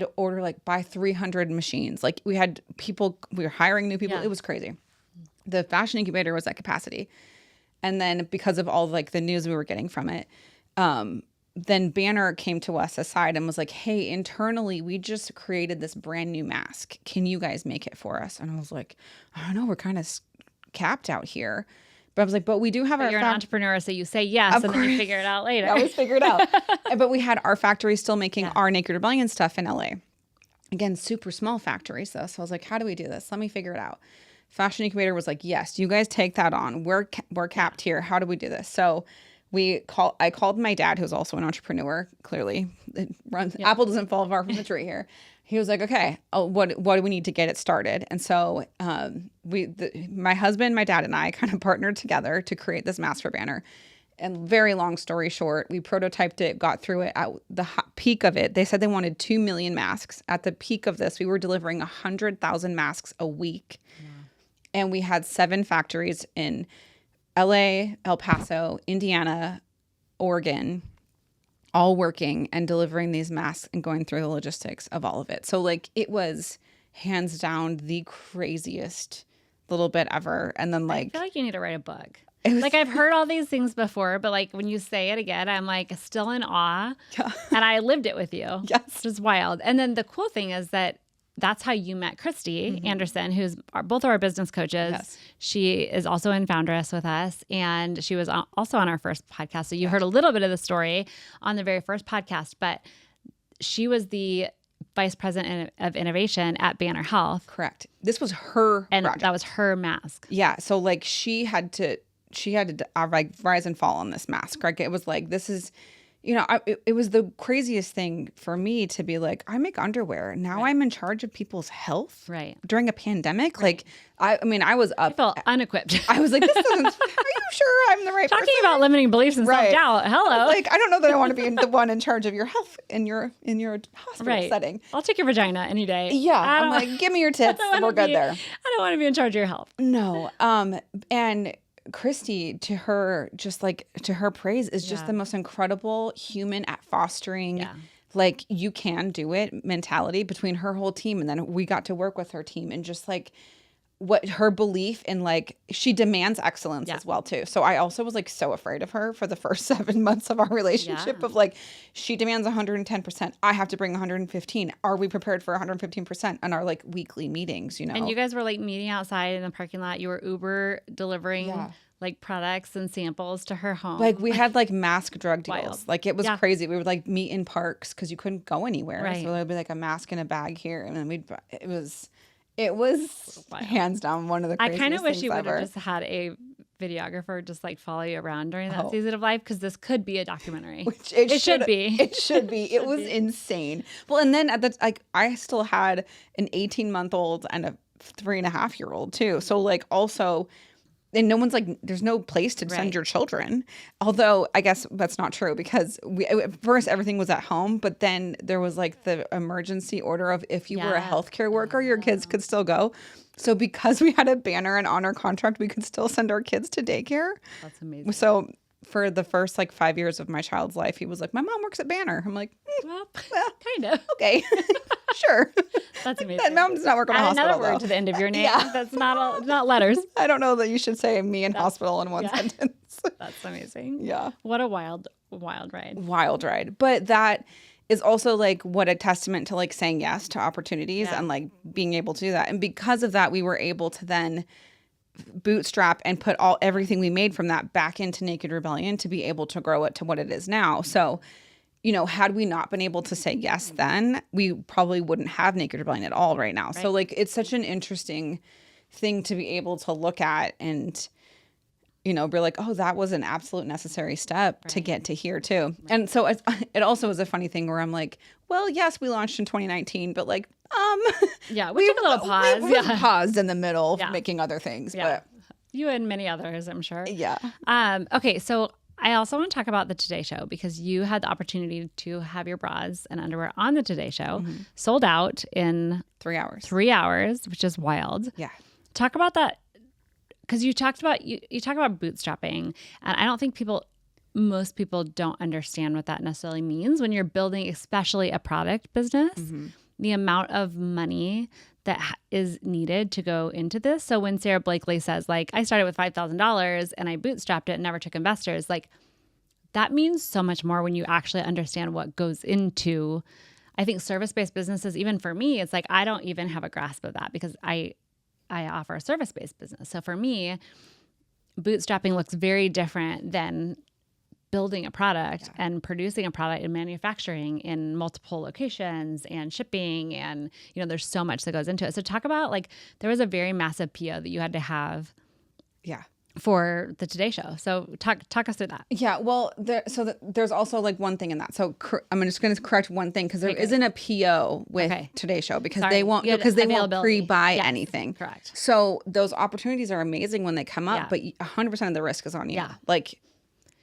Speaker 2: to order buy 300 machines. Like, we were hiring new people. Yeah. It was crazy. The fashion incubator was at capacity. And then because of all the news we were getting from it, then Banner came to us aside and was like, hey, internally, we just created this brand new mask. Can you guys make it for us? And I was like, I don't know. We're kind of capped out here. But I was like, but we do have
Speaker 1: You're an entrepreneur, so you say yes, and then you figure it out later.
Speaker 2: I always figure it out. But we had our factory still making our Naked Rebellion stuff in LA. Again, super small factories, though. So I was like, how do we do this? Let me figure it out. Fashion Incubator was like, yes, you guys take that on. We're capped here. How do we do this? So I called my dad, who's also an entrepreneur. Clearly, apple doesn't fall far from the tree here. He was like, okay, what do we need to get it started? And so my husband, my dad, and I kind of partnered together to create this mask for Banner. And very long story short, we prototyped it, got through it. At the peak of it, they said they wanted 2 million masks. At the peak of this, we were delivering 100,000 masks a week. Yeah. And we had 7 factories in LA, El Paso, Indiana, Oregon, all working and delivering these masks and going through the logistics of all of it. So it was hands down the craziest little bit ever. And then
Speaker 1: I feel like you need to write a book. I've heard all these things before, but when you say it again, I'm still in awe. Yeah. And I lived it with you.
Speaker 2: Yes.
Speaker 1: It's just wild. And then the cool thing is that's how you met Christy Anderson, who's both of our business coaches. Yes. She is also in Foundress with us, and she was also on our first podcast. So you heard a little bit of the story on the very first podcast, but she was the vice president of innovation at Banner Health.
Speaker 2: Correct. This was her project.
Speaker 1: That was her mask.
Speaker 2: Yeah. So she had to rise and fall on this mask. Right? It was this is. It was the craziest thing for me to be like, I make underwear. Now I'm in charge of people's health during a pandemic. Right. I was up.
Speaker 1: I felt unequipped.
Speaker 2: I was like, this doesn't, are you sure I'm the right
Speaker 1: Talking
Speaker 2: person?
Speaker 1: about limiting beliefs and self-doubt. Hello.
Speaker 2: I don't know that I want to be the one in charge of your health in your hospital setting.
Speaker 1: I'll take your vagina any day.
Speaker 2: Yeah. I'm like, give me your tits. We're good there.
Speaker 1: I don't want to be in charge of your health.
Speaker 2: No. And Christy, to her praise, is just the most incredible human at fostering you can do it mentality between her whole team. And then we got to work with her team and just what her belief in like, she demands excellence as well too. So I also was like so afraid of her for the first 7 months of our relationship of like, she demands 110%. I have to bring 115. Are we prepared for 115% on our like weekly meetings, you know?
Speaker 1: And you guys were like meeting outside in the parking lot. You were Uber delivering like products and samples to her home.
Speaker 2: Like we had like mask drug deals.
Speaker 1: Wild.
Speaker 2: Like it was crazy. We would like meet in parks because you couldn't go anywhere.
Speaker 1: Right.
Speaker 2: So there'd be like a mask in a bag here. And then it was hands down one of the craziest
Speaker 1: I kind of wish
Speaker 2: things
Speaker 1: you would
Speaker 2: ever.
Speaker 1: have just had a videographer just like follow you around during that season of life, because this could be a documentary.
Speaker 2: Which it should be.
Speaker 1: It should be.
Speaker 2: It was insane. Well, and then I still had an 18-month-old and a 3.5-year-old too. So like also, and no one's like, there's no place to send your children. Although I guess that's not true, because at first everything was at home, but then there was like the emergency order of if you were a healthcare worker, your kids could still go. So because we had a banner and on our contract, we could still send our kids to daycare.
Speaker 1: That's amazing.
Speaker 2: So for the first like 5 years of my child's life, he was like, my mom works at Banner. I'm like,
Speaker 1: well, kind of.
Speaker 2: Okay, sure. That's amazing. Mom does not work in a hospital.
Speaker 1: Another word to the end of your name. That's not letters.
Speaker 2: I don't know that you should say me in hospital in one sentence.
Speaker 1: That's amazing.
Speaker 2: Yeah.
Speaker 1: What a wild ride.
Speaker 2: Wild ride. But that is also like what a testament to like saying yes to opportunities and like being able to do that. And because of that, we were able to then bootstrap and put everything we made from that back into Naked Rebellion to be able to grow it to what it is now. So, you know, had we not been able to say yes then, we probably wouldn't have Naked Rebellion at all right now. Right. So like, it's such an interesting thing to be able to look at and, you know, be like, oh, that was an absolute necessary step to get to here too. Right. And so it also was a funny thing where I'm like, well, yes, we launched in 2019, but like,
Speaker 1: we took a little pause.
Speaker 2: We paused in the middle of making other things.
Speaker 1: Yeah.
Speaker 2: But
Speaker 1: you and many others, I'm sure.
Speaker 2: Yeah.
Speaker 1: Okay, so I also want to talk about the Today Show, because you had the opportunity to have your bras and underwear on the Today Show sold out in
Speaker 2: 3 hours.
Speaker 1: 3 hours, which is wild.
Speaker 2: Yeah.
Speaker 1: Talk about that, because you talk about bootstrapping, and I don't think most people don't understand what that necessarily means when you're building, especially a product business. The amount of money that is needed to go into this. So when Sarah Blakely says, like, I started with $5,000 and I bootstrapped it and never took investors, like, that means so much more when you actually understand what goes into, I think, service-based businesses. Even for me, it's like, I don't even have a grasp of that, because I offer a service-based business. So for me, bootstrapping looks very different than building a product and producing a product and manufacturing in multiple locations and shipping, and there's so much that goes into it. So talk about, like, there was a very massive PO that you had to have for the Today Show. So talk us through that. Yeah, well, there's also like one thing in that. So I'm just going to correct one thing, because there isn't a PO with Today Show, because they won't pre-buy anything. Correct.
Speaker 2: So those opportunities are amazing when they come up, but 100% of the risk is on you.
Speaker 1: Yeah.
Speaker 2: Like,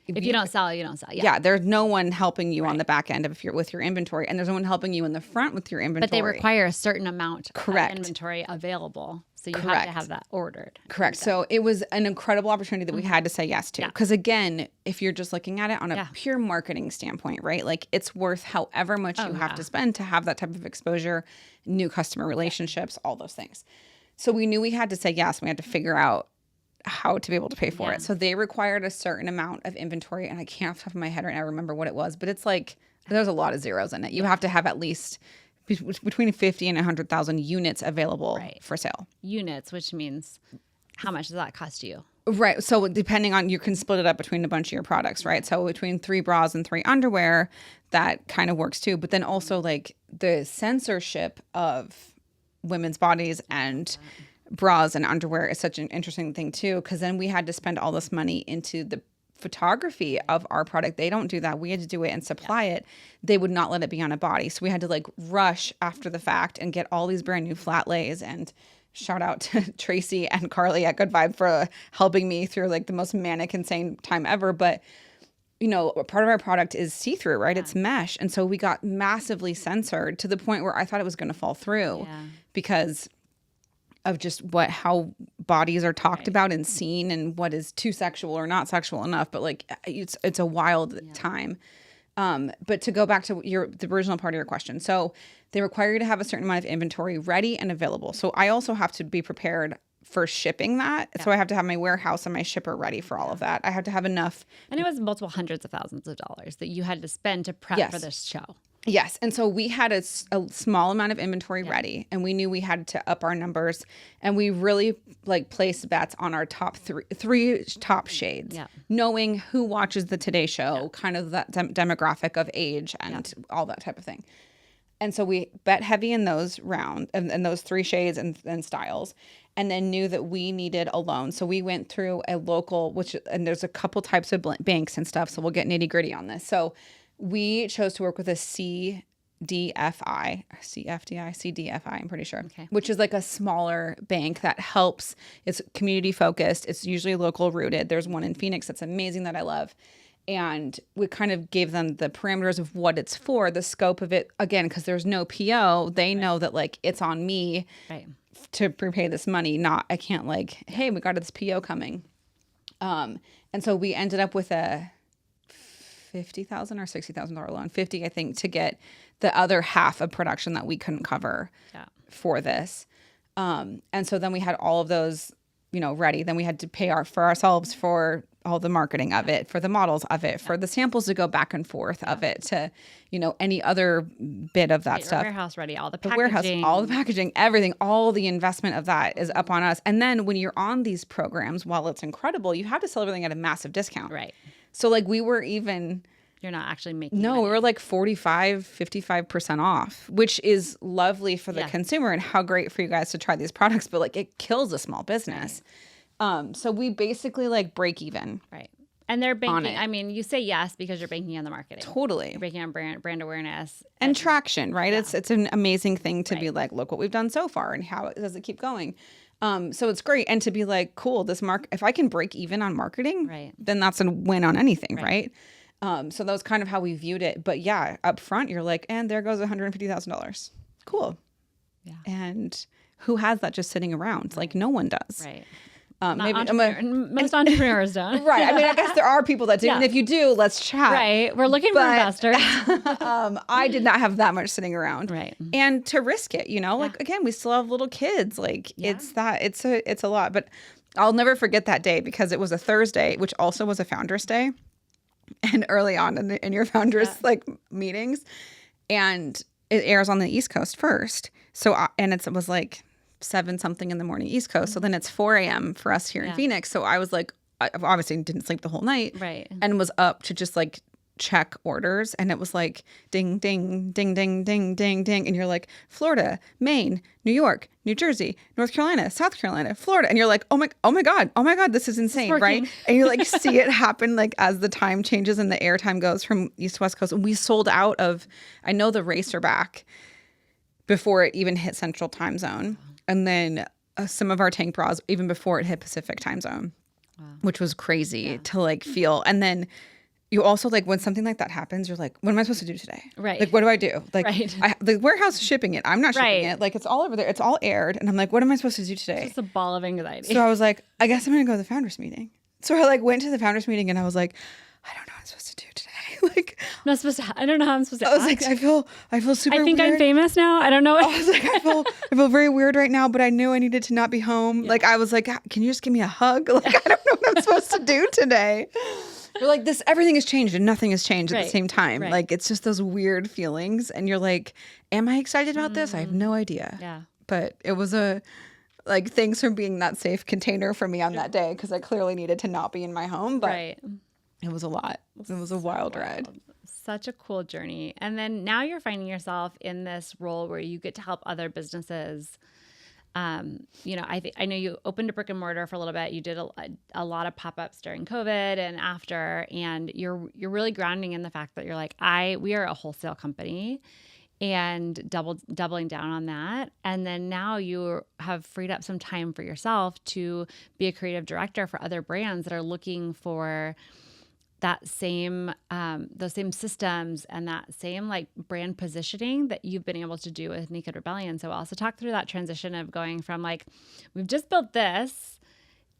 Speaker 1: if you don't sell, you don't sell.
Speaker 2: Yeah, there's no one helping you on the back end with your inventory, and there's no one helping you in the front with your inventory.
Speaker 1: But they require a certain amount of inventory available, so you have to have that ordered.
Speaker 2: Correct. So it was an incredible opportunity that we had to say yes to. Because again, if you're just looking at it on a pure marketing standpoint, right? Like, it's worth however much you have to spend to have that type of exposure, new customer relationships, all those things. So we knew we had to say yes. We had to figure out how to be able to pay for it. So they required a certain amount of inventory, and I can't off the top of my head right now remember what it was, but it's like, there's a lot of zeros in it. You have to have at least between 50 and 100,000 units available for sale.
Speaker 1: Units, which means how much does that cost you?
Speaker 2: Right. So depending on, you can split it up between a bunch of your products, right? So between 3 bras and 3 underwear, that kind of works too. But then also like the censorship of women's bodies and bras and underwear is such an interesting thing too, because then we had to spend all this money into the photography of our product. They don't do that. We had to do it and supply it. They would not let it be on a body. So we had to like rush after the fact and get all these brand new flat lays, and shout out to Tracy and Carly at Good Vibe for helping me through like the most manic, insane time ever. But part of our product is see-through, right? It's mesh. And so we got massively censored to the point where I thought it was going to fall through because of just how bodies are talked about and seen, and what is too sexual or not sexual enough. But like, it's a wild time. But to go back to the original part of your question. So they require you to have a certain amount of inventory ready and available. So I also have to be prepared for shipping that. So I have to have my warehouse and my shipper ready for all of that. I have to have enough.
Speaker 1: And it was multiple hundreds of thousands of dollars that you had to spend to prep for this show.
Speaker 2: Yes. And so we had a small amount of inventory ready, and we knew we had to up our numbers, and we really like placed bets on our top three top shades, knowing who watches the Today Show, kind of that demographic of age and all that type of thing. And so we bet heavy in those and those 3 shades and styles, and then knew that we needed a loan. So we went through a local, and there's a couple types of banks and stuff. So we'll get nitty gritty on this. So we chose to work with a CDFI, I'm pretty sure, which is like a smaller bank that helps. It's community focused. It's usually local rooted. There's one in Phoenix that's amazing that I love. And we kind of gave them the parameters of what it's for, the scope of it. Again, because there's no PO, they know that like it's on me to prepay this money. Not, I can't like, hey, we got this PO coming. And so we ended up with a $50,000 or $60,000 loan, 50, I think, to get the other half of production that we couldn't cover for this. And so then we had all of those, ready. Then we had to pay for ourselves for all the marketing of it, for the models of it, for the samples to go back and forth of it, to, any other bit of that stuff.
Speaker 1: Warehouse ready, all the packaging.
Speaker 2: All the packaging, everything, all the investment of that is up on us. And then when you're on these programs, while it's incredible, you have to sell everything at a massive discount.
Speaker 1: Right.
Speaker 2: So like we were even...
Speaker 1: You're not actually making
Speaker 2: No,
Speaker 1: money.
Speaker 2: we were like 55% off, which is lovely for the consumer, and how great for you guys to try these products, but like it kills a small business. Right. So we basically like break even.
Speaker 1: Right. And they're banking. I mean, you say yes because you're banking on the marketing.
Speaker 2: Totally.
Speaker 1: You're banking on brand awareness.
Speaker 2: And traction, right? Yeah. It's an amazing thing to be like, look what we've done so far and how does it keep going. So it's great. And to be like, cool, if I can break even on marketing, then that's a win on anything, right? So that was kind of how we viewed it. But yeah, up front, you're like, and there goes $150,000. Cool. Yeah. And who has that just sitting around? Like no one does.
Speaker 1: Right.
Speaker 2: Most
Speaker 1: entrepreneurs don't.
Speaker 2: Right. I mean, I guess there are people that do. Yeah. And if you do, let's chat.
Speaker 1: Right. We're looking for investors.
Speaker 2: I did not have that much sitting around.
Speaker 1: Right.
Speaker 2: And to risk it, like, again, we still have little kids. Like it's a lot. But I'll never forget that day because it was a Thursday, which also was a Founders Day. And early on in your Founders like meetings. And it airs on the East Coast first. So, it was like 7-something in the morning East Coast. So then it's 4 a.m. for us here in Phoenix. So I was like, I obviously didn't sleep the whole night.
Speaker 1: Right.
Speaker 2: And was up to just like check orders. And it was like ding, ding, ding, ding, ding, ding, ding. And you're like, Florida, Maine, New York, New Jersey, North Carolina, South Carolina, Florida. And you're like, oh my God, this is insane, right? And you like see it happen like as the time changes and the airtime goes from East to West Coast. And we sold out of, I know the Racerback before it even hit Central Time Zone. And then some of our tank bras, even before it hit Pacific Time Zone, which was crazy to like feel. And then you also like when something like that happens, you're like, what am I supposed to do today?
Speaker 1: Right.
Speaker 2: Like, what do I do? Like, the warehouse is shipping it. I'm not shipping it. Like, it's all over there. It's all aired. And I'm like, what am I supposed to do today?
Speaker 1: It's just a ball of anxiety.
Speaker 2: So I was like, I guess I'm going to go to the Founders meeting. So I like went to the Founders meeting and I was like, I don't know what I'm supposed to do today. Like,
Speaker 1: I don't know how I'm supposed to
Speaker 2: I was like, I feel super weird.
Speaker 1: I think I'm famous now. I don't know.
Speaker 2: I was like, I feel very weird right now, but I knew I needed to not be home. Yeah. Like, I was like, can you just give me a hug? Like, I don't know what I'm supposed to do today. You're like, everything has changed and nothing has changed at the same time. Right. Like, it's just those weird feelings. And you're like, am I excited about this? I have no idea.
Speaker 1: Yeah.
Speaker 2: But it was thanks for being that safe container for me on that day, because I clearly needed to not be in my home. But it was a lot. It was a wild ride.
Speaker 1: Such a cool journey. And then now you're finding yourself in this role where you get to help other businesses. I know you opened a brick and mortar for a little bit. You did a lot of pop-ups during COVID and after, and you're really grounding in the fact that you're like, we are a wholesale company, and doubling down on that. And then now you have freed up some time for yourself to be a creative director for other brands that are looking for that same, those same systems and that same like brand positioning that you've been able to do with Naked Rebellion so well. So talk through that transition of going from like, we've just built this,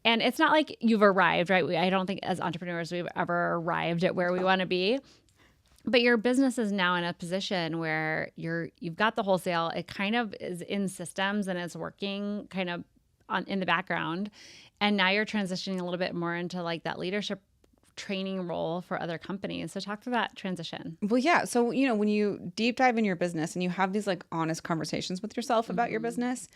Speaker 1: and it's not like you've arrived, right? I don't think as entrepreneurs we've ever arrived at where we want to be, but your business is now in a position where you've got the wholesale. It kind of is in systems and it's working kind of in the background. And now you're transitioning a little bit more into like that leadership training role for other companies. So talk through that transition.
Speaker 2: Well, yeah. So, you know, when you deep dive in your business and you have these like honest conversations with yourself about your business,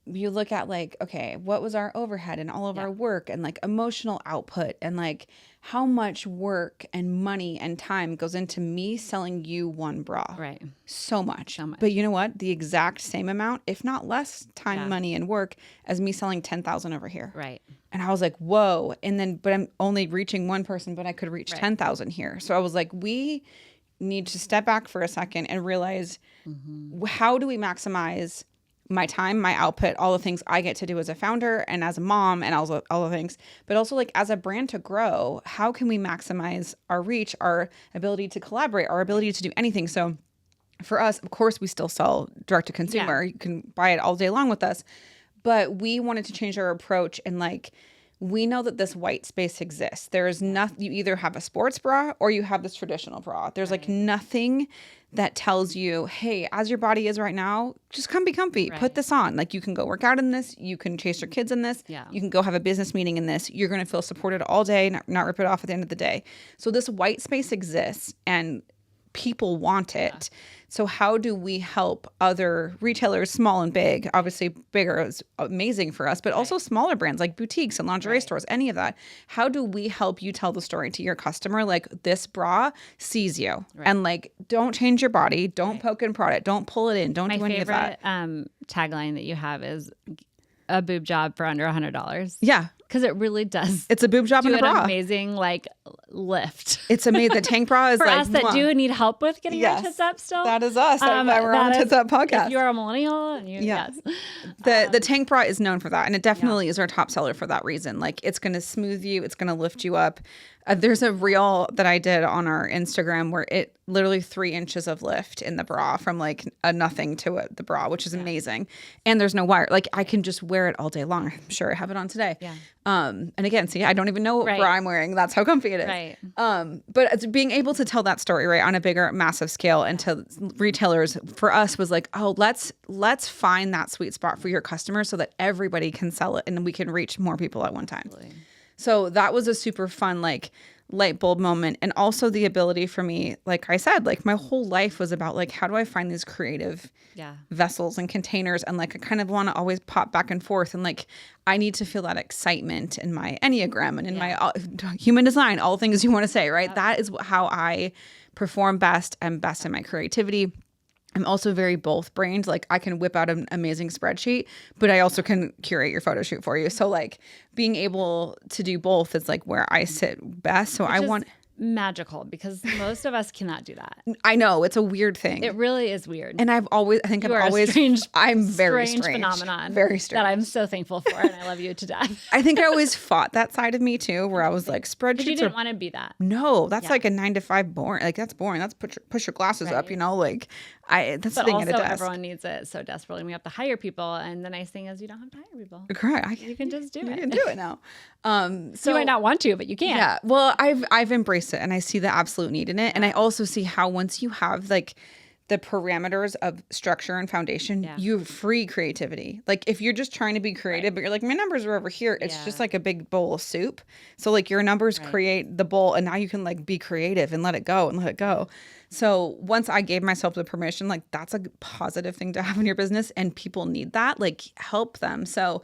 Speaker 2: you look at like, okay, what was our overhead and all of our work and like emotional output and like how much work and money and time goes into me selling you one bra.
Speaker 1: Right.
Speaker 2: So much. But you know what? The exact same amount, if not less time, money, and work as me selling 10,000 over here.
Speaker 1: Right.
Speaker 2: And I was like, whoa. And then, but I'm only reaching one person, but I could reach 10,000 here. So I was like, we need to step back for a second and realize how do we maximize my time, my output, all the things I get to do as a founder and as a mom and all the things, but also like as a brand to grow, how can we maximize our reach, our ability to collaborate, our ability to do anything? So for us, of course, we still sell direct to consumer. You can buy it all day long with us, but we wanted to change our approach and like, we know that this white space exists. There is nothing, you either have a sports bra or you have this traditional bra. There's like nothing that tells you, hey, as your body is right now, just come be comfy. Put this on. Like you can go work out in this. You can chase your kids in this. You can go have a business meeting in this. You're going to feel supported all day, not rip it off at the end of the day. So this white space exists and people want it. So how do we help other retailers, small and big? Obviously, bigger is amazing for us, but also smaller brands like boutiques and lingerie stores, any of that. How do we help you tell the story to your customer? Like this bra sees you and like, don't change your body. Don't poke and prod it. Don't pull it in. Don't do any of that.
Speaker 1: My favorite tagline that you have is a boob job for under $100.
Speaker 2: Yeah.
Speaker 1: Because it really does.
Speaker 2: It's a boob job and a bra.
Speaker 1: Amazing like lift.
Speaker 2: It's amazing. The tank bra is
Speaker 1: for
Speaker 2: like
Speaker 1: us that do need help with getting our tits up still.
Speaker 2: That is us. We're on Tits Up podcast.
Speaker 1: If you're a millennial, and
Speaker 2: the tank bra is known for that, and it definitely is our top seller for that reason. Like it's going to smooth you. It's going to lift you up. There's a reel that I did on our Instagram where it literally 3 inches of lift in the bra from like a nothing to the bra, which is amazing. And there's no wire. Like I can just wear it all day long. I'm sure I have it on today.
Speaker 1: Yeah.
Speaker 2: And again, see, I don't even know what bra I'm wearing. That's how comfy it is.
Speaker 1: Right.
Speaker 2: But it's being able to tell that story, right, on a bigger, massive scale and to retailers for us was like, oh, let's find that sweet spot for your customers so that everybody can sell it and we can reach more people at one time.
Speaker 1: Absolutely.
Speaker 2: So that was a super fun, like, light bulb moment. And also the ability for me, like I said, like my whole life was about like, how do I find these creative vessels and containers? And like, I kind of want to always pop back and forth. And like, I need to feel that excitement in my Enneagram and in my human design, all things you want to say, right? That is how I perform best. I'm best in my creativity. I'm also very both-brained. Like I can whip out an amazing spreadsheet, but I also can curate your photo shoot for you. So like being able to do both is like where I sit best. So I want
Speaker 1: magical because most of us cannot do that.
Speaker 2: I know it's a weird thing.
Speaker 1: It really is weird.
Speaker 2: And I'm very strange
Speaker 1: phenomenon.
Speaker 2: Very strange.
Speaker 1: That I'm so thankful for, and I love you to death.
Speaker 2: I think I always fought that side of me too, where I was like spreadsheets. But
Speaker 1: you didn't want to be that.
Speaker 2: No, that's like a 9 to 5 boring. Like that's boring. That's push your glasses up. You know, like that's the thing at a desk.
Speaker 1: Everyone needs it so desperately. And we have to hire people, and the nice thing is you don't have to hire people.
Speaker 2: Correct.
Speaker 1: You can just do it.
Speaker 2: You can do it now.
Speaker 1: So you might not want to, but you can.
Speaker 2: Yeah. Well, I've embraced it, and I see the absolute need in it, and I also see how once you have like the parameters of structure and foundation, you have free creativity. Like if you're just trying to be creative, but you're like, my numbers are over here. It's just like a big bowl of soup. So like your numbers create the bowl, and now you can like be creative and let it go and let it go. So once I gave myself the permission, like that's a positive thing to have in your business, and people need that, like help them. So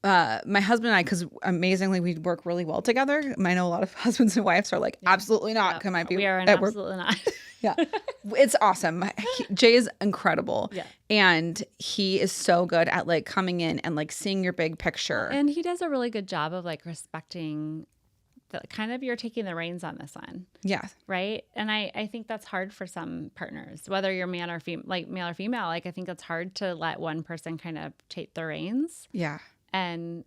Speaker 2: my husband and I, because amazingly we work really well together. I know a lot of husbands and wives are like, absolutely not. Can I be?
Speaker 1: We are absolutely not.
Speaker 2: Yeah. It's awesome. Jay is incredible.
Speaker 1: Yeah.
Speaker 2: And he is so good at like coming in and like seeing your big picture.
Speaker 1: And he does a really good job of like respecting the kind of you're taking the reins on this one.
Speaker 2: Yeah.
Speaker 1: Right. And I think that's hard for some partners, whether you're male or female. Like I think it's hard to let one person kind of take the reins.
Speaker 2: Yeah.
Speaker 1: And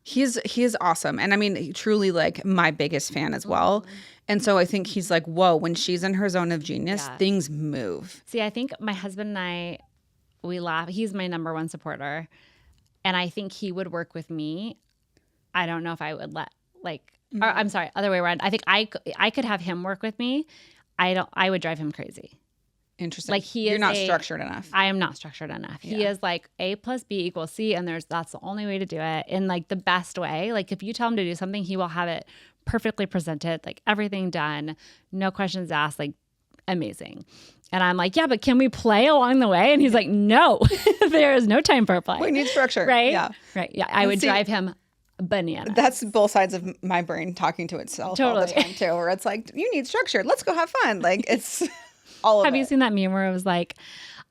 Speaker 2: he is awesome. And I mean, truly like my biggest fan as well. Mm-hmm. And so I think he's like, whoa, when she's in her zone of genius, things move.
Speaker 1: See, I think my husband and I, we laugh. He's my number one supporter. And I think he would work with me. I don't know if I would let or, I'm sorry, other way around. I think I could have him work with me. I would drive him crazy.
Speaker 2: Interesting.
Speaker 1: Like
Speaker 2: You're not structured enough.
Speaker 1: I am not structured enough. Yeah. He is like A plus B equals C, and that's the only way to do it in like the best way. Like if you tell him to do something, he will have it perfectly presented, like everything done, no questions asked, like amazing. And I'm like, yeah, but can we play along the way? And he's like, no, there is no time for a play.
Speaker 2: We need structure.
Speaker 1: Right?
Speaker 2: Yeah.
Speaker 1: Right. Yeah. I would drive him bananas.
Speaker 2: That's both sides of my brain talking to itself all the time too, where it's like, you need structure. Let's go have fun. Like it's all of it.
Speaker 1: Have you seen that meme where it was like,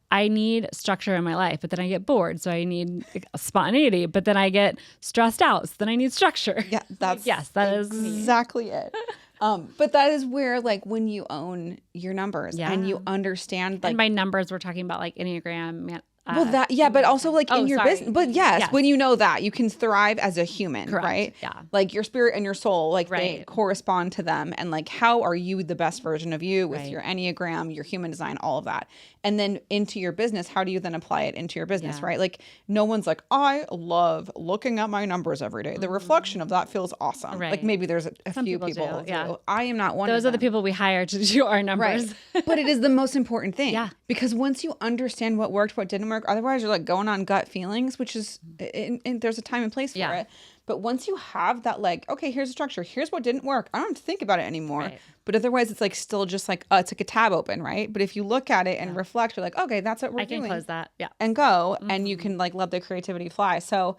Speaker 1: I need structure in my life, but then I get bored. So I need spontaneity, but then I get stressed out. So then I need structure.
Speaker 2: Yeah, that's
Speaker 1: that is
Speaker 2: exactly it. But that is where, like, when you own your numbers and you understand, like,
Speaker 1: and by numbers, we're talking about like Enneagram.
Speaker 2: But also like in your business. But yes, when you know that, you can thrive as a human,
Speaker 1: correct.
Speaker 2: Right?
Speaker 1: Yeah.
Speaker 2: Like your spirit and your soul, like they correspond to them. And like, how are you the best version of you with your Enneagram, your human design, all of that. And then into your business, how do you then apply it into your business, right? Like no one's like, I love looking at my numbers every day. The reflection of that feels awesome. Right. Like maybe there's a few people who do. I am not one of them.
Speaker 1: Those are the people we hire to do our numbers.
Speaker 2: Right. But it is the most important thing.
Speaker 1: Yeah.
Speaker 2: Because once you understand what worked, what didn't work, otherwise you're like going on gut feelings, which is, and there's a time and place for it. But once you have that, like, okay, here's a structure. Here's what didn't work. I don't have to think about it anymore. Right. But otherwise, it's like still just like, it's like a tab open, right? But if you look at it and reflect, you're like, okay, that's what we're doing.
Speaker 1: I can close that. Yeah.
Speaker 2: And go, and you can like let the creativity fly. So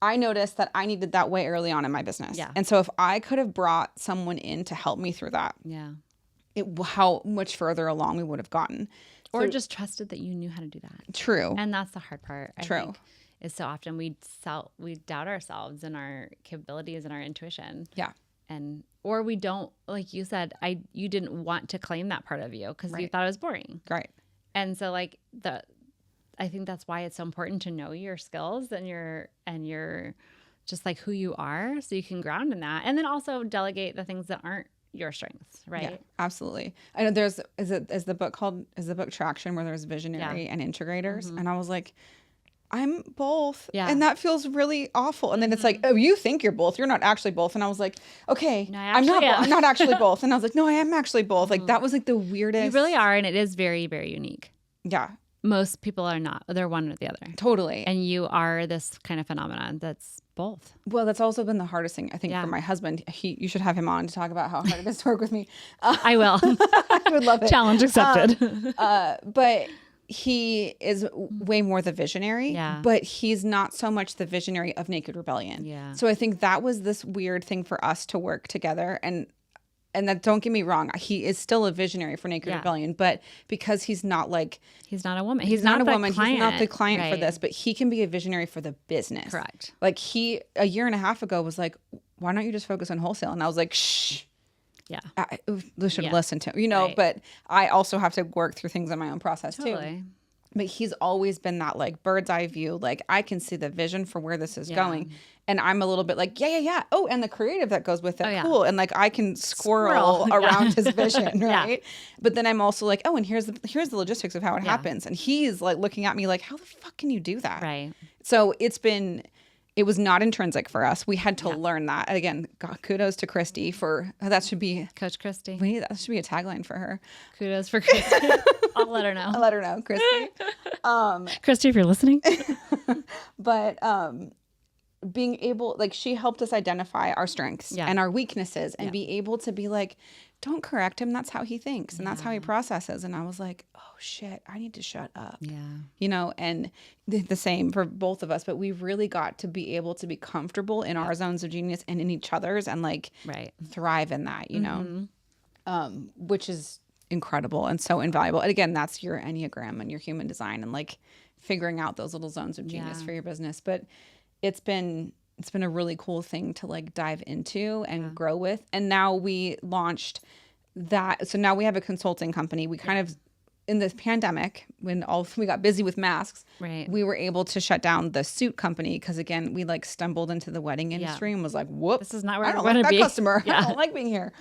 Speaker 2: I noticed that I needed that way early on in my business. Yeah. And so if I could have brought someone in to help me through that, how much further along we would have gotten.
Speaker 1: Or just trusted that you knew how to do that.
Speaker 2: True.
Speaker 1: And that's the hard part. I think, is so often we doubt ourselves and our capabilities and our intuition.
Speaker 2: Yeah.
Speaker 1: Or we don't, like you said, you didn't want to claim that part of you because you thought it was boring.
Speaker 2: Right.
Speaker 1: And so like I think that's why it's so important to know your skills and your just like who you are, so you can ground in that. And then also delegate the things that aren't your strengths, right?
Speaker 2: Yeah, absolutely. I know is the book Traction, where there's visionary and integrators. And I was like, I'm both. Yeah. And that feels really awful. And then it's like, oh, you think you're both. You're not actually both. And I was like, okay, no, I'm not actually both. And I was like, no, I am actually both. Like that was like the weirdest.
Speaker 1: You really are. And it is very, very unique.
Speaker 2: Yeah.
Speaker 1: Most people are not. They're one or the other.
Speaker 2: Totally.
Speaker 1: And you are this kind of phenomenon that's both.
Speaker 2: Well, that's also been the hardest thing, I think, for my husband. You should have him on to talk about how hard it is to work with me.
Speaker 1: I will.
Speaker 2: I would love it.
Speaker 1: Challenge accepted.
Speaker 2: But he is way more the visionary, but he's not so much the visionary of Naked Rebellion. Yeah. So I think that was this weird thing for us to work together. And that, don't get me wrong, he is still a visionary for Naked Rebellion, but because he's not like...
Speaker 1: He's not a woman.
Speaker 2: He's not a woman. Client. He's not the client for this, but he can be a visionary for the business.
Speaker 1: Correct.
Speaker 2: Like he, a year and a half ago, was like, why don't you just focus on wholesale? And I was like, shh.
Speaker 1: Yeah.
Speaker 2: I should have listened to him, but I also have to work through things in my own process too. But he's always been that like bird's eye view. Like I can see the vision for where this is going. And I'm a little bit like, yeah. Oh, and the creative that goes with it. Cool. And like I can squirrel around his vision. Right. But then I'm also like, oh, and here's the logistics of how it happens. And he's like looking at me like, how the fuck can you do that? Right. So it was not intrinsic for us. We had to learn that. Again, God, kudos to Christy for that. Should be
Speaker 1: Coach Christy.
Speaker 2: That should be a tagline for her.
Speaker 1: Kudos for Christy. I'll let her know.
Speaker 2: Christy.
Speaker 1: Christy, if you're listening.
Speaker 2: But being able, like, she helped us identify our strengths and our weaknesses and be able to be like, don't correct him. That's how he thinks. And that's how he processes. And I was like, oh shit, I need to shut up. Yeah. And the same for both of us, but we really got to be able to be comfortable in our zones of genius and in each other's and like thrive in that, which is incredible and so invaluable. And again, that's your Enneagram and your human design and like figuring out those little zones of genius for your business. But it's been a really cool thing to like dive into and grow with. And now we launched that. So now we have a consulting company. We kind of, in this pandemic, when we got busy with masks, we were able to shut down the suit company because again, we like stumbled into the wedding industry and was like, whoops,
Speaker 1: this is not where
Speaker 2: I don't like that customer. I don't like being here.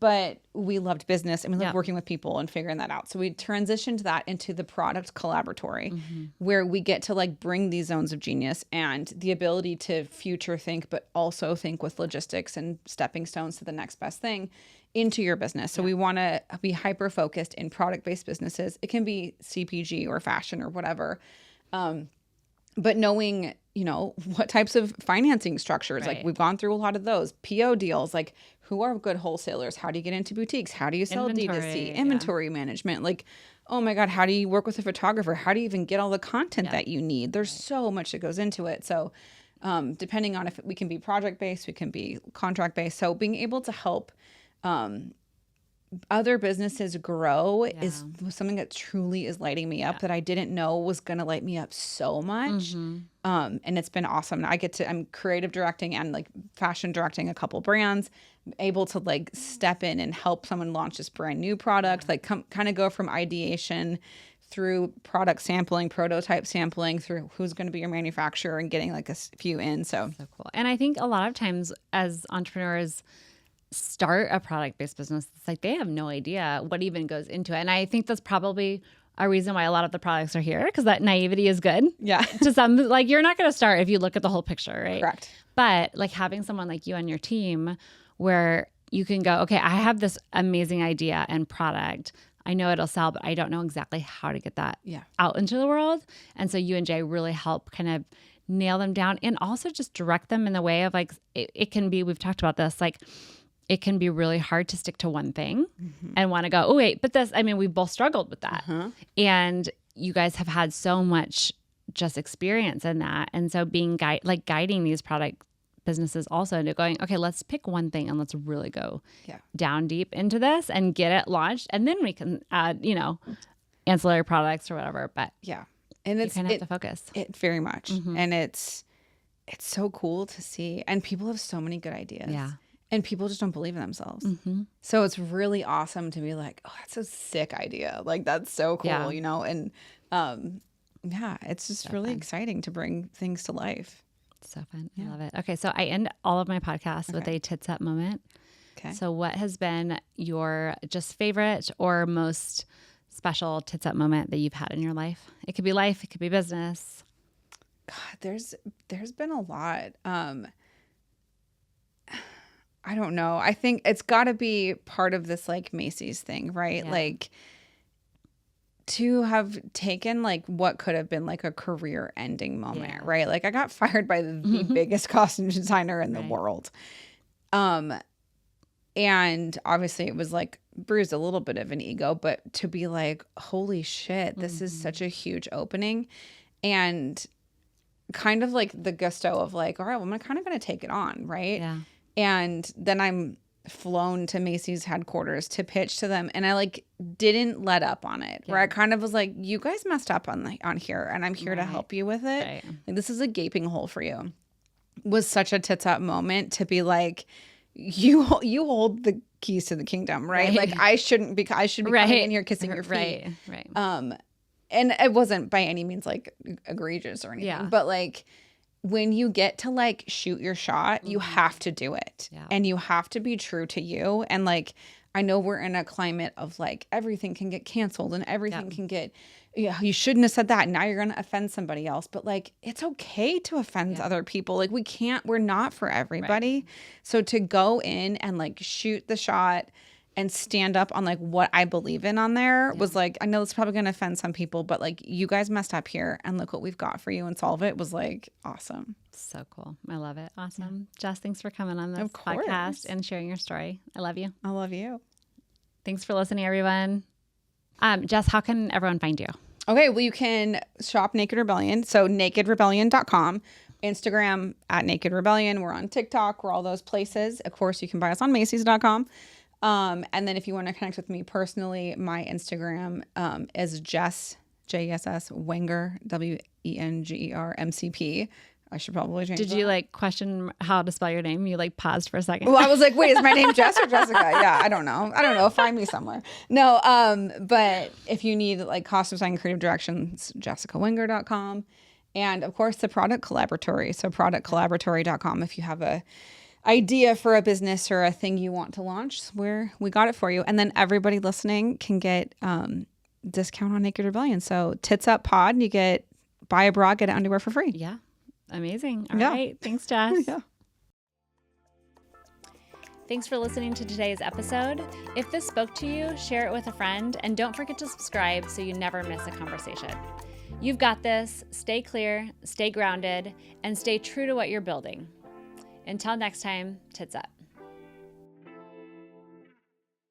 Speaker 2: But we loved business and we loved working with people and figuring that out. So we transitioned that into the product collaboratory where we get to like bring these zones of genius and the ability to future think, but also think with logistics and stepping stones to the next best thing into your business. So we want to be hyper focused in product based businesses. It can be CPG or fashion or whatever. But knowing, you know, what types of financing structures, like we've gone through a lot of those PO deals, like who are good wholesalers? How do you get into boutiques? How do you sell D2C? Inventory management? Like, oh my God, how do you work with a photographer? How do you even get all the content that you need? There's so much that goes into it. So depending on if we can be project based, we can be contract based. So being able to help other businesses grow is something that truly is lighting me up that I didn't know was going to light me up so much. And it's been awesome. I'm creative directing and like fashion directing a couple brands, able to like step in and help someone launch this brand new product, like kind of go from ideation through product sampling, prototype sampling, through who's going to be your manufacturer and getting like a few in. So
Speaker 1: cool. And I think a lot of times as entrepreneurs start a product-based business, it's like they have no idea what even goes into it. And I think that's probably a reason why a lot of the products are here, because that naivety is good. Yeah. To some, like you're not going to start if you look at the whole picture, right?
Speaker 2: Correct.
Speaker 1: But like having someone like you on your team where you can go, okay, I have this amazing idea and product. I know it'll sell, but I don't know exactly how to get that out into the world. And so you and Jay really help kind of nail them down and also just direct them in the way of like, it can be, we've talked about this, like, it can be really hard to stick to one thing and want to go, oh, wait, but this, I mean, we've both struggled with that. And you guys have had so much just experience in that. And so being guiding these product businesses also into going, okay, let's pick one thing and let's really go down deep into this and get it launched. And then we can add, you know, ancillary products or whatever. But
Speaker 2: and
Speaker 1: you kind of have to focus.
Speaker 2: It very much. And it's so cool to see. And people have so many good ideas. Yeah. And people just don't believe in themselves. So it's really awesome to be like, oh, that's a sick idea. Like, that's so cool, you know? And it's just so really exciting to bring things to life.
Speaker 1: So fun. I love it. Okay. So I end all of my podcasts with a tits up moment. Okay. So what has been your just favorite or most special tits up moment that you've had in your life? It could be life. It could be business.
Speaker 2: God, there's been a lot. I don't know. I think it's got to be part of this like Macy's thing, right? Yeah. Like to have taken like what could have been like a career ending moment, right? Like I got fired by the biggest costume designer in the world. And obviously it was like bruised a little bit of an ego, but to be like, holy shit, this is such a huge opening. And kind of like the gusto of like, all right, well, I'm kind of going to take it on, right? Yeah. And then I'm flown to Macy's headquarters to pitch to them. And I like didn't let up on it, where I kind of was like, you guys messed up on here and I'm here to help you with it. Right. Like, this is a gaping hole for you. Was such a tits up moment to be like, you hold the keys to the kingdom, right? Like I should be coming in here kissing your feet. Right. And it wasn't by any means like egregious or anything, but like, when you get to like shoot your shot, you have to do it and you have to be true to you. And like, I know we're in a climate of like, everything can get canceled and everything can get, you shouldn't have said that. Now you're going to offend somebody else, but like, it's okay to offend other people. Like we're not for everybody. Right. So to go in and like shoot the shot and stand up on like what I believe in on there was like, I know it's probably going to offend some people, but like you guys messed up here and look what we've got for you and solve it was like awesome.
Speaker 1: So cool. I love it. Awesome. Jess, thanks for coming on this podcast and sharing your story. I love you.
Speaker 2: I love you.
Speaker 1: Thanks for listening, everyone. Jess, how can everyone find you?
Speaker 2: Okay. Well, you can shop Naked Rebellion. So nakedrebellion.com, Instagram at Naked Rebellion. We're on TikTok. We're all those places. Of course, you can buy us on Macy's.com. And then if you want to connect with me personally, my Instagram is Jess, Jess Wenger, Wenger MCP. I should probably change
Speaker 1: Did
Speaker 2: that.
Speaker 1: You like question how to spell your name? You like paused for a second.
Speaker 2: Well, I was like, wait, is my name Jess or Jessica? Yeah, I don't know. Find me somewhere. No, but if you need like costume design, creative directions, jessicawenger.com. And of course the product collaboratory. So productcollaboratory.com if you have a idea for a business or a thing you want to launch, where we got it for you. And then everybody listening can get discount on Naked Rebellion. So Tits Up Pod, you get buy a bra, get an underwear for free.
Speaker 1: Yeah. Amazing. All right. Thanks, Jess. Thanks for listening to today's episode. If this spoke to you, share it with a friend, and don't forget to subscribe so you never miss a conversation. You've got this. Stay clear, stay grounded, and stay true to what you're building. Until next time, tits up.